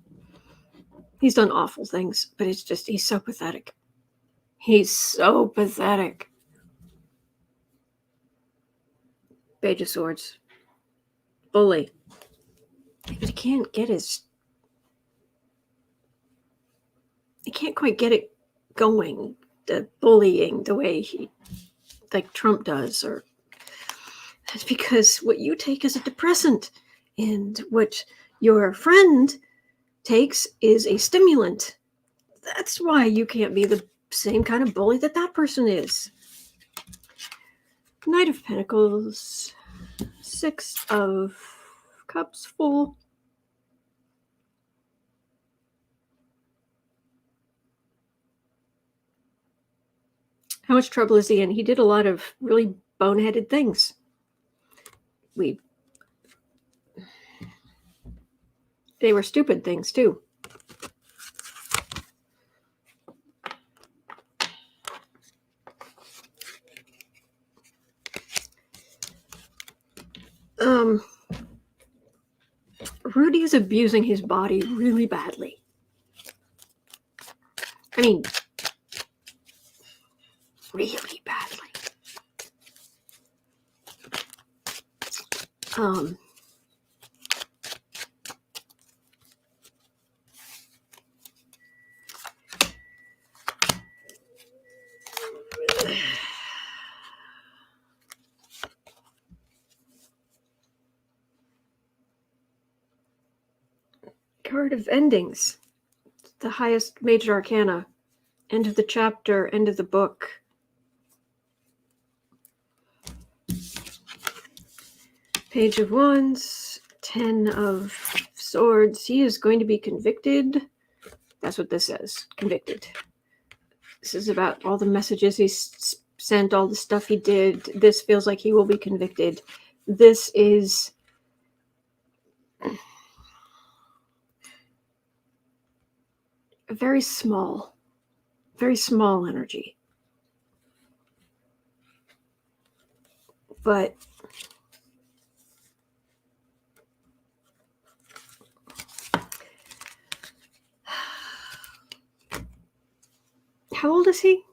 He's done awful things, but it's just, he's so pathetic. He's so pathetic. Page of Swords. Bully. But he can't get his... He can't quite get it going. The bullying the way he... like Trump does. Or that's because what you take is a depressant. And what your friend takes is a stimulant. That's why you can't be the same kind of bully that person is. Knight of Pentacles. 6 of Cups full. How much trouble is he in? He did a lot of really boneheaded things. They were stupid things too. Rudy is abusing his body really badly. I mean, really badly. Card of Endings. The highest major arcana. End of the chapter, end of the book. Page of Wands, 10 of Swords. He is going to be convicted. That's what this says, convicted. This is about all the messages he sent, all the stuff he did. This feels like he will be convicted. This is... very small energy. But how old is he?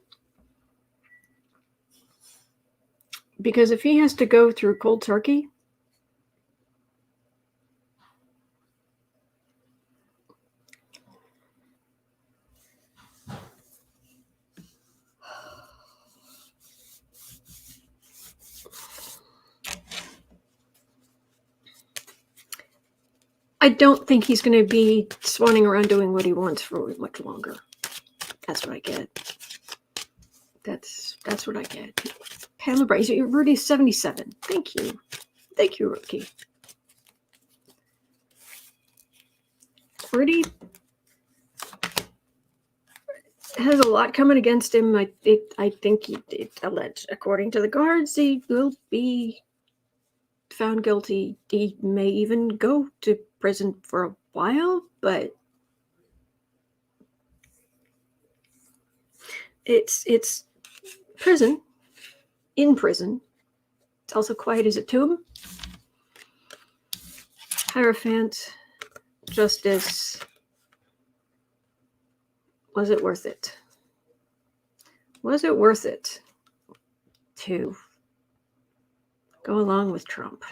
Because if he has to go through cold turkey, I don't think he's going to be swanning around doing what he wants for much longer. That's what I get. That's what I get. Pamela Bryce, Rudy's 77. Thank you. Thank you, Rookie. Rudy has a lot coming against him. I think it alleged, according to the guards, he will be found guilty. He may even go to prison for a while, but it's prison. In prison. It's also quiet as a tomb. Hierophant, justice. Was it worth it? Was it worth it to go along with Trump?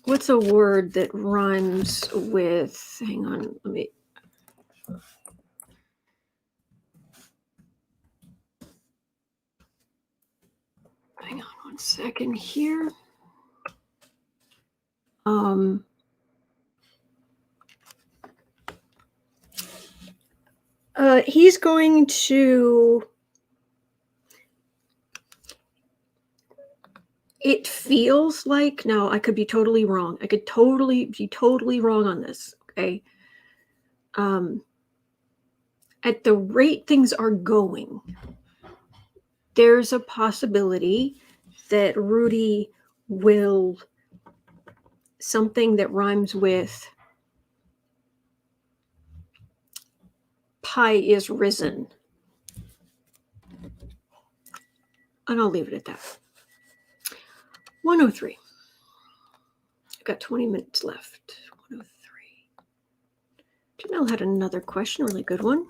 What's a word that rhymes with, hang on, let me, hang on one second here. He's going to, it feels like, now I could be totally wrong. I could be totally wrong on this, okay? At the rate things are going, there's a possibility that Rudy will, something that rhymes with pie is risen. And I'll leave it at that. 103. I've got 20 minutes left. 103. Janelle had another question, really good one.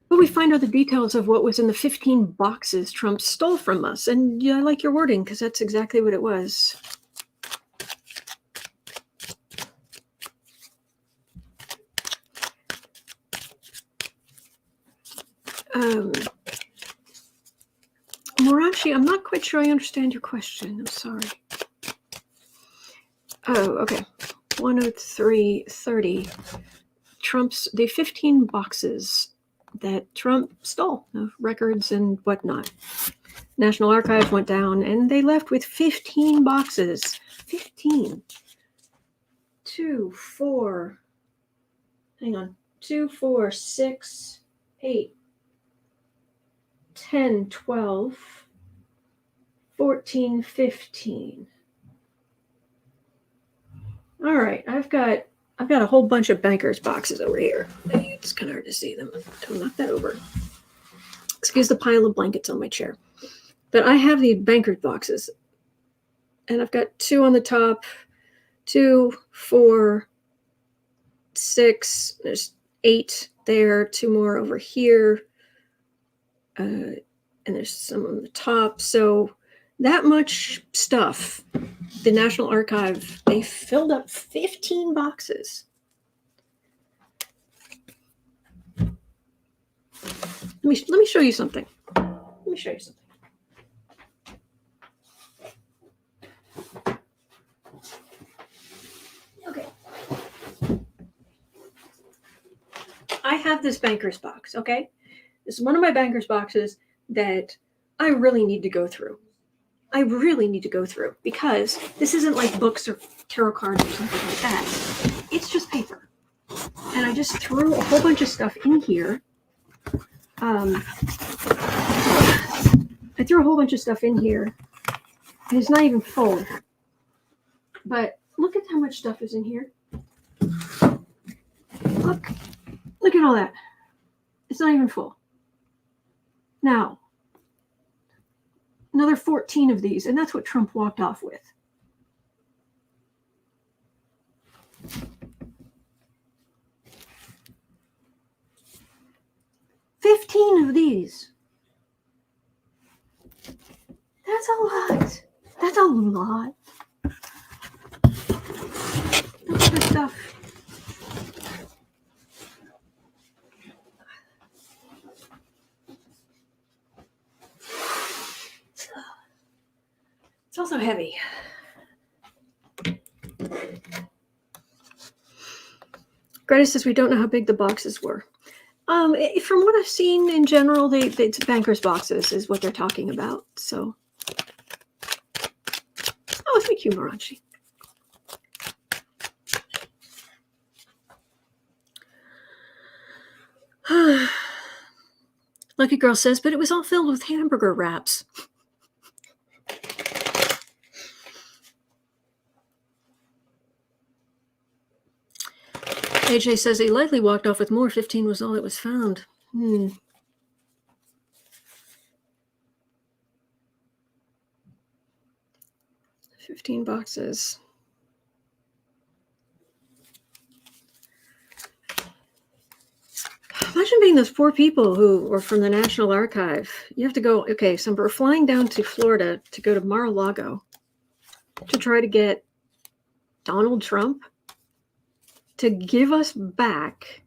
Will we find out the details of what was in the 15 boxes Trump stole from us? And yeah, I like your wording, because that's exactly what it was. Morashi, I'm not quite sure I understand your question. I'm sorry. Oh, okay. 103.30. The 15 boxes that Trump stole, of records and whatnot. National Archives went down and they left with 15 boxes. 15. 2, 4. Hang on. 2, 4, 6, 8. 10, 12, 14, 15. All right, I've got a whole bunch of bankers boxes over here. It's kind of hard to see them. Don't knock that over. Excuse the pile of blankets on my chair. But I have the bankers boxes. And I've got 2 on the top, 2, 4, 6, there's 8 there, 2 more over here. And there's some on the top. So that much stuff, the National Archive, they filled up 15 boxes. Let me show you something. Let me show you something. Okay. I have this banker's box, okay? This is one of my banker's boxes that I really need to go through. I really need to go through because this isn't like books or tarot cards or something like that. It's just paper. And I just threw a whole bunch of stuff in here. I threw a whole bunch of stuff in here And it's not even full. But look at how much stuff is in here. Look at all that. It's not even full. Now, another 14 of these, and that's what Trump walked off with. $15 of these. That's a lot. That's a lot. That's good stuff. It's also heavy. Greta says we don't know how big the boxes were. From what I've seen in general, it's bankers' boxes is what they're talking about. So, oh, thank you, Marachi. Lucky Girl says, but it was all filled with hamburger wraps. AJ says he likely walked off with more. 15 was all that was found. 15 boxes. Imagine being those poor people who were from the National Archive. You have to go, okay, so we're flying down to Florida to go to Mar-a-Lago to try to get Donald Trump to give us back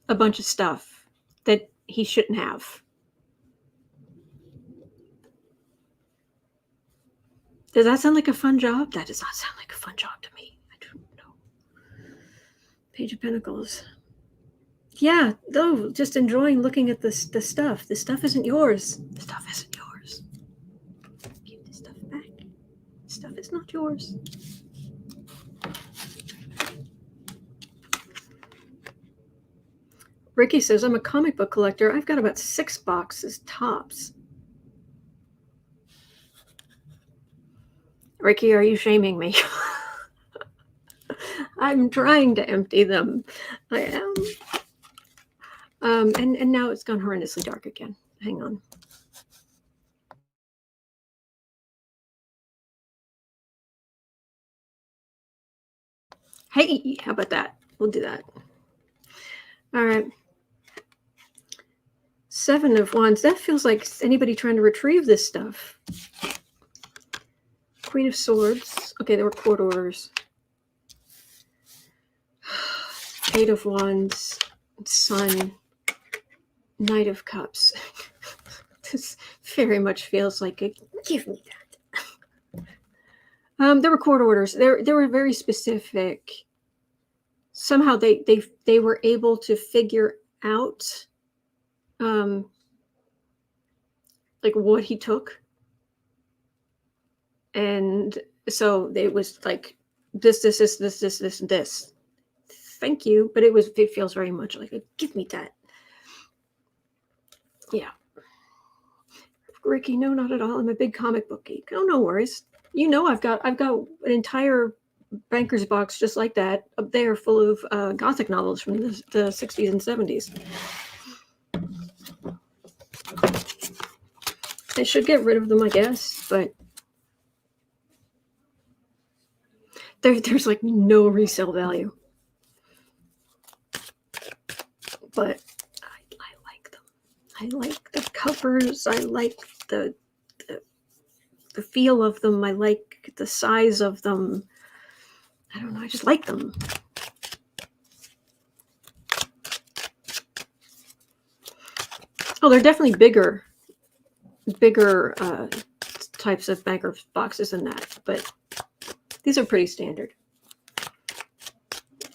a bunch of stuff that he shouldn't have. Does that sound like a fun job? That does not sound like a fun job to me. I don't know. Page of Pentacles. Yeah, though, just enjoying looking at the stuff. The stuff isn't yours. The stuff isn't yours. Give the stuff back. The stuff is not yours. Ricky says, I'm a comic book collector. I've got about 6 boxes tops. Ricky, are you shaming me? I'm trying to empty them. I am. And now it's gone horrendously dark again. Hang on. Hey, how about that? We'll do that. All right. 7 of Wands. That feels like anybody trying to retrieve this stuff. Queen of Swords. Okay, there were court orders. 8 of Wands. Sun. Knight of Cups. This very much feels like a give me that. There were court orders. They were very specific. Somehow they were able to figure out like what he took. And so it was like this, and this. Thank you. But it feels very much like a give me that. Yeah. Ricky, no, not at all. I'm a big comic book geek. Oh, no worries. You know, I've got an entire banker's box just like that up there full of Gothic novels from the 60s and 70s. I should get rid of them, I guess, but there's like no resale value. But I like them. I like the covers. I like the feel of them. I like the size of them. I don't know. I just like them. Oh, they're definitely bigger types of banker boxes than that, but these are pretty standard.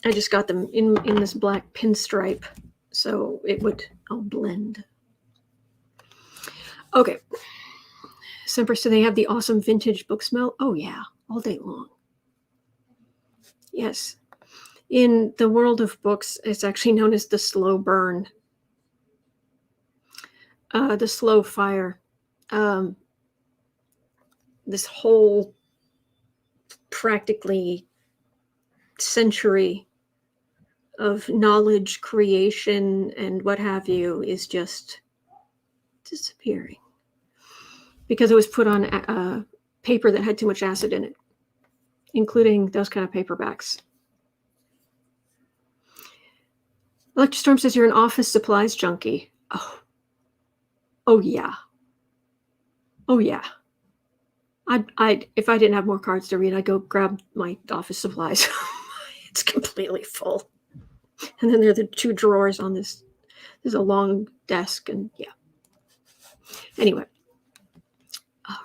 I just got them in this black pinstripe, so it would all blend. Okay. Semper, so they have the awesome vintage book smell? Oh yeah, all day long. Yes. In the world of books, it's actually known as the slow burn. The slow fire. this whole practically century of knowledge creation and what have you is just disappearing because it was put on paper that had too much acid in it, including those kind of paperbacks. Elector Storm says you're an office supplies junkie. Oh yeah. Oh yeah. I'd if I didn't have more cards to read, I'd go grab my office supplies. It's completely full. And then there are the 2 drawers on this. There's a long desk, and yeah. Anyway. All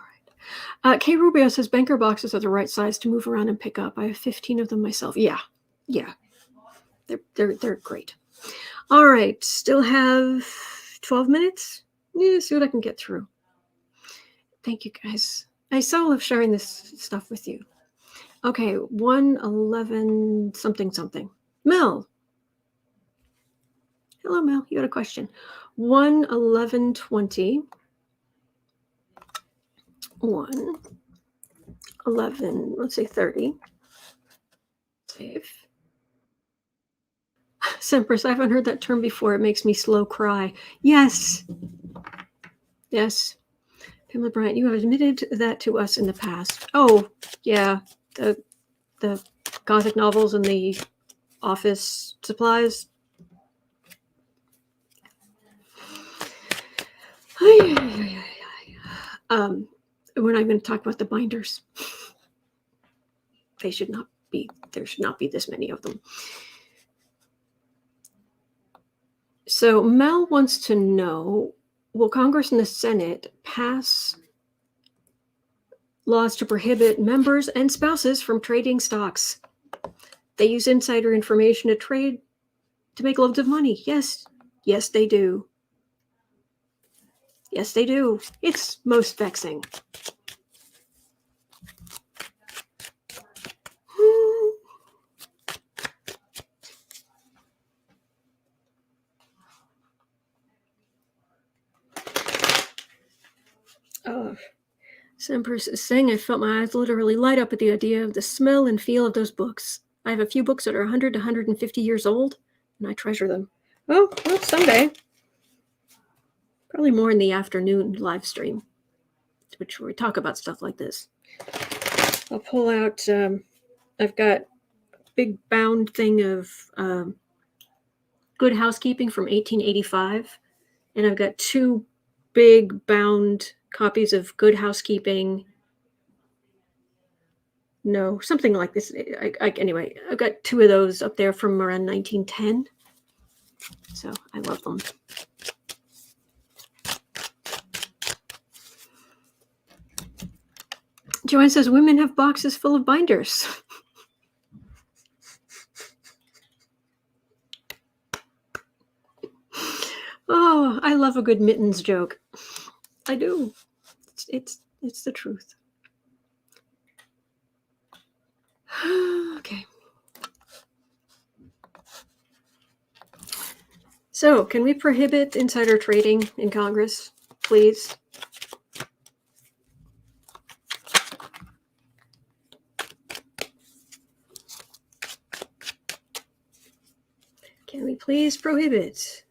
right. K. Rubio says banker boxes are the right size to move around and pick up. I have 15 of them myself. Yeah. They're great. All right. Still have 12 minutes. Yeah, see what I can get through. Thank you, guys. I so love sharing this stuff with you. Okay, 111 something. Mel. Hello, Mel. You had a question. 11120. 111. Let's say 30. Save. Sempress, I haven't heard that term before. It makes me slow cry. Yes. Pamela Bryant, you have admitted that to us in the past. Oh, yeah. The Gothic novels and the office supplies. We're not going to talk about the binders. There should not be this many of them. So Mel wants to know, will Congress and the Senate pass laws to prohibit members and spouses from trading stocks? They use insider information to trade to make loads of money. Yes, they do. Yes, they do. It's most vexing. Sempress is saying I felt my eyes literally light up at the idea of the smell and feel of those books. I have a few books that are 100 to 150 years old, and I treasure them. Oh, well, someday. Probably more in the afternoon live stream, which we talk about stuff like this. I'll pull out, I've got a big bound thing of Good Housekeeping from 1885, and I've got 2 big bound copies of Good Housekeeping. No, something like this. Anyway, I've got 2 of those up there from around 1910. So I love them. Joanne says women have boxes full of binders. Oh, I love a good mittens joke. I do. It's the truth. Okay. So, can we prohibit insider trading in Congress, please? Can we please prohibit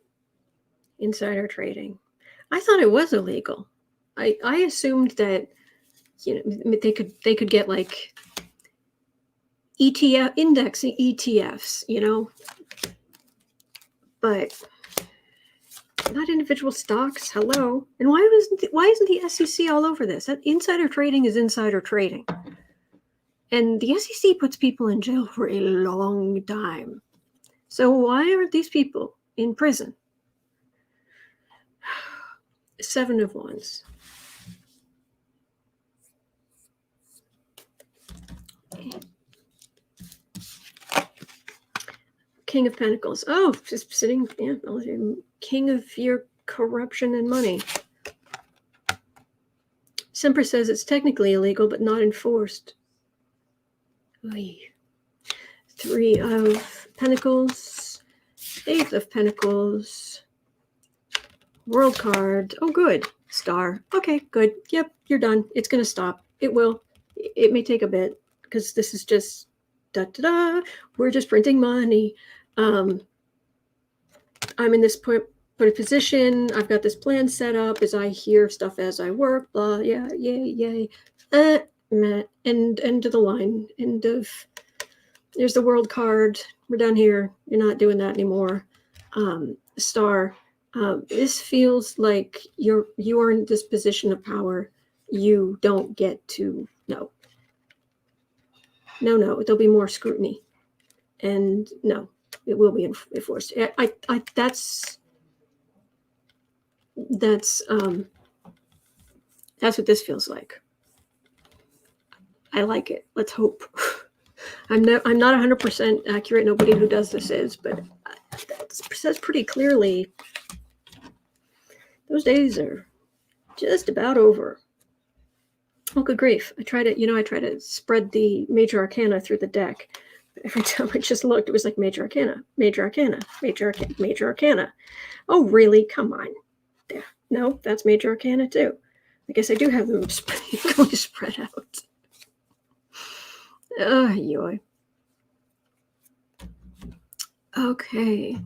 insider trading? I thought it was illegal. I assumed that, you know, they could get like ETF index ETFs, you know, but not individual stocks. Hello. And why isn't the SEC all over this? That insider trading is insider trading, and the SEC puts people in jail for a long time. So why aren't these people in prison? 7 of Wands. King of Pentacles. Oh, just sitting. Yeah, king of your corruption and money. Semper says it's technically illegal, but not enforced. Oy. 3 of Pentacles. 8 of Pentacles. World card. Oh, good. Star. Okay, good. Yep, you're done. It's going to stop. It will. It may take a bit because this is just da-da-da. We're just printing money. I'm in this position. I've got this plan set up as I hear stuff as I work. Blah, yeah, yay. End of the line. There's the world card. We're done here. You're not doing that anymore. Star. This feels like you are in this position of power. You don't get to no. There'll be more scrutiny, and no, it will be enforced. That's what this feels like. I like it. Let's hope. I'm not 100% accurate. Nobody who does this is, but that says pretty clearly those days are just about over. Oh, good grief. I try to spread the major arcana through the deck. But every time I just looked, it was like major arcana, major arcana, major arcana. Oh, really? Come on. There. No, that's major arcana too. I guess I do have them equally spread out. Yoy. Okay.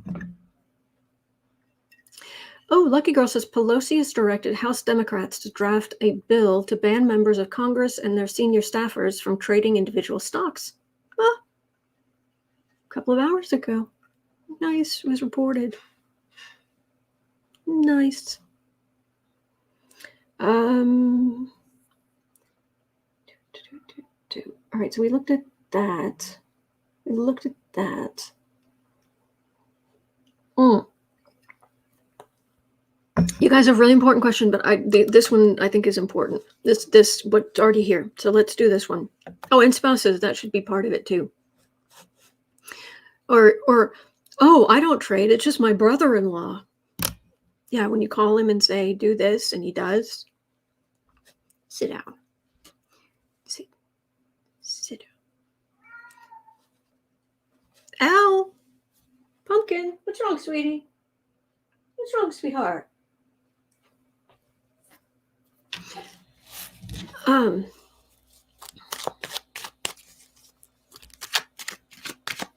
Oh, Lucky Girl says Pelosi has directed House Democrats to draft a bill to ban members of Congress and their senior staffers from trading individual stocks. A couple of hours ago. Nice. It was reported. Nice. All right, so we looked at that. You guys have a really important question, but this one I think is important. This what's already here. So let's do this one. Oh, and spouses, that should be part of it too. Or oh, I don't trade. It's just my brother-in-law. Yeah, when you call him and say, do this, and he does. Sit down. Sit down. Al! Pumpkin, what's wrong, sweetie? What's wrong, sweetheart?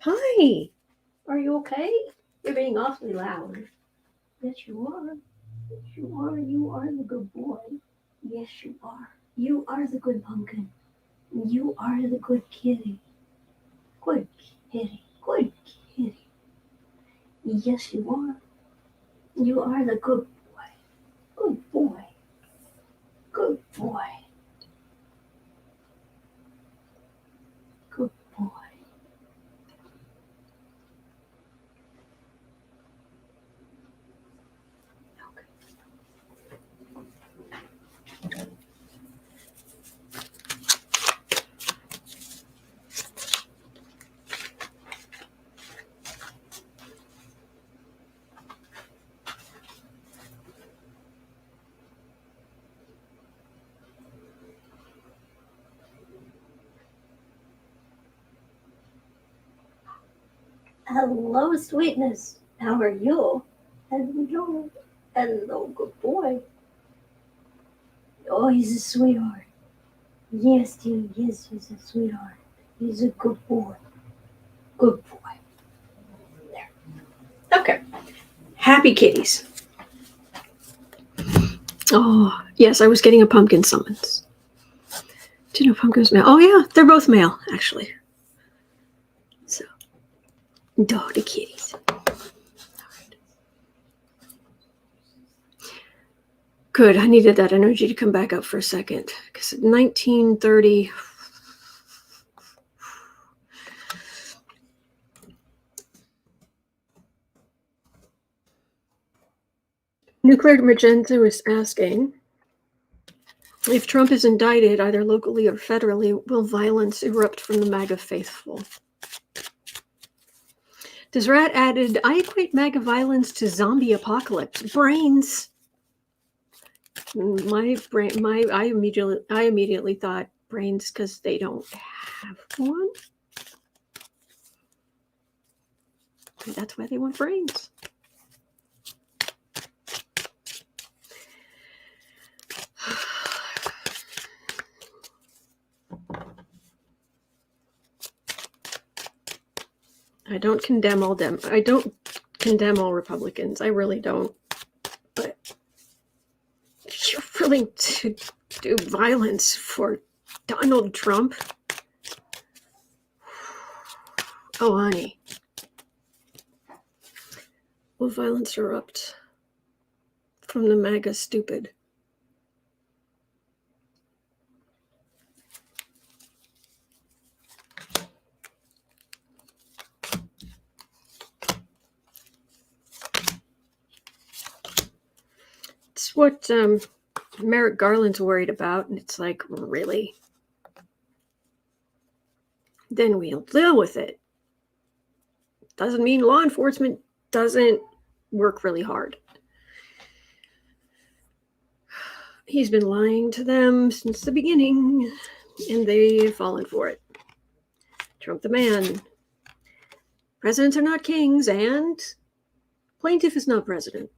Hi. Are you okay? You're being awfully loud. Yes, you are. Yes, you are. You are the good boy. Yes, you are. You are the good pumpkin. You are the good kitty. Good kitty. Good kitty. Yes, you are. You are the good boy. Good boy. Good boy. Good boy. Hello, sweetness. How are you? Hello. Hello, good boy. Oh, he's a sweetheart. Yes, dear. Yes, he's a sweetheart. He's a good boy. Good boy. There. Okay. Happy kitties. Oh, yes, I was getting a pumpkin summons. Do you know pumpkin's male? Oh, yeah, they're both male, actually. So, the kitties. Good. I needed that energy to come back up for a second. Because 1930. Nuclear Magenta was asking, if Trump is indicted either locally or federally, will violence erupt from the MAGA faithful? Desrat added, I equate MAGA violence to zombie apocalypse. Brains. I immediately thought brains because they don't have one. That's why they want brains. don't condemn all I don't condemn all Republicans. I really don't. But you're willing to do violence for Donald Trump? Oh, honey. Will violence erupt from the MAGA stupid? It's what Merrick Garland's worried about, and it's like, really? Then we'll deal with it. Doesn't mean law enforcement doesn't work really hard. He's been lying to them since the beginning, and they've fallen for it. Trump the man. Presidents are not kings, and plaintiff is not president.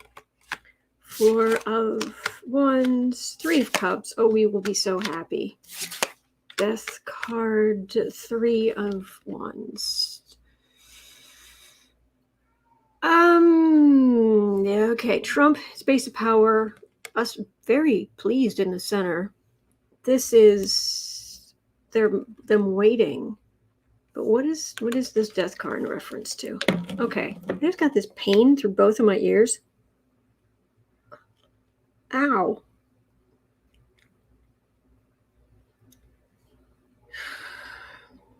4 of Wands, 3 of Cups. Oh, we will be so happy. Death card, 3 of Wands. Yeah, okay. Trump, his base of power. Us very pleased in the center. This is them waiting. But what is this death card in reference to? Okay, I just got this pain through both of my ears. Ow.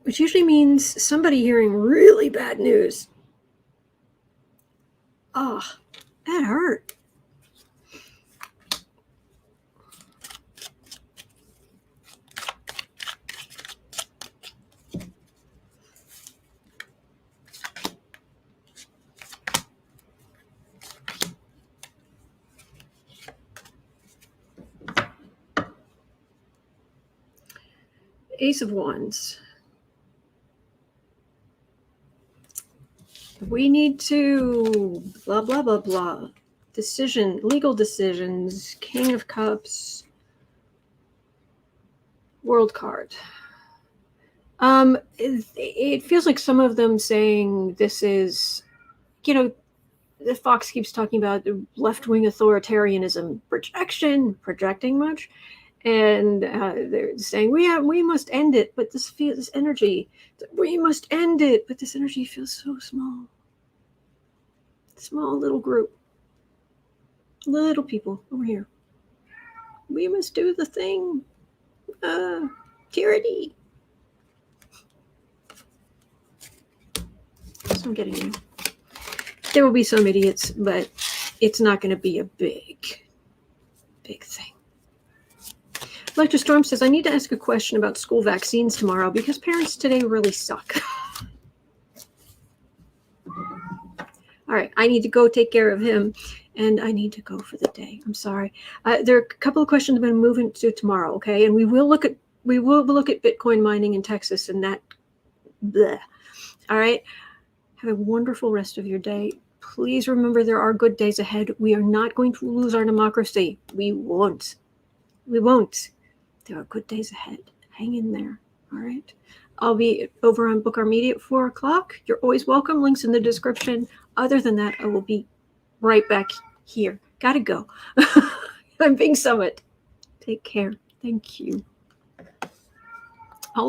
Which usually means somebody hearing really bad news. Oh, that hurt. Ace of Wands. We need to blah, blah, blah, blah. Legal decisions. King of Cups. World card. It feels like some of them saying this is, the Fox keeps talking about left-wing authoritarianism, projecting much. And they're saying we must end it, but this energy, we must end it, but this energy feels so small. Small little group, little people over here. We must do the thing. Tyranny. So I'm getting you. There will be some idiots, but it's not going to be a big thing. Elector Storm says, I need to ask a question about school vaccines tomorrow because parents today really suck. All right, I need to go take care of him, and I need to go for the day. I'm sorry. There are a couple of questions I'm going to move into tomorrow, okay? And we will look at Bitcoin mining in Texas and that. Bleh. All right. Have a wonderful rest of your day. Please remember there are good days ahead. We are not going to lose our democracy. We won't. We won't. There are good days ahead. Hang in there. All right. I'll be over on Book Our Media at 4 o'clock. You're always welcome. Links in the description. Other than that, I will be right back here. Gotta go. I'm being Summit. Take care. Thank you.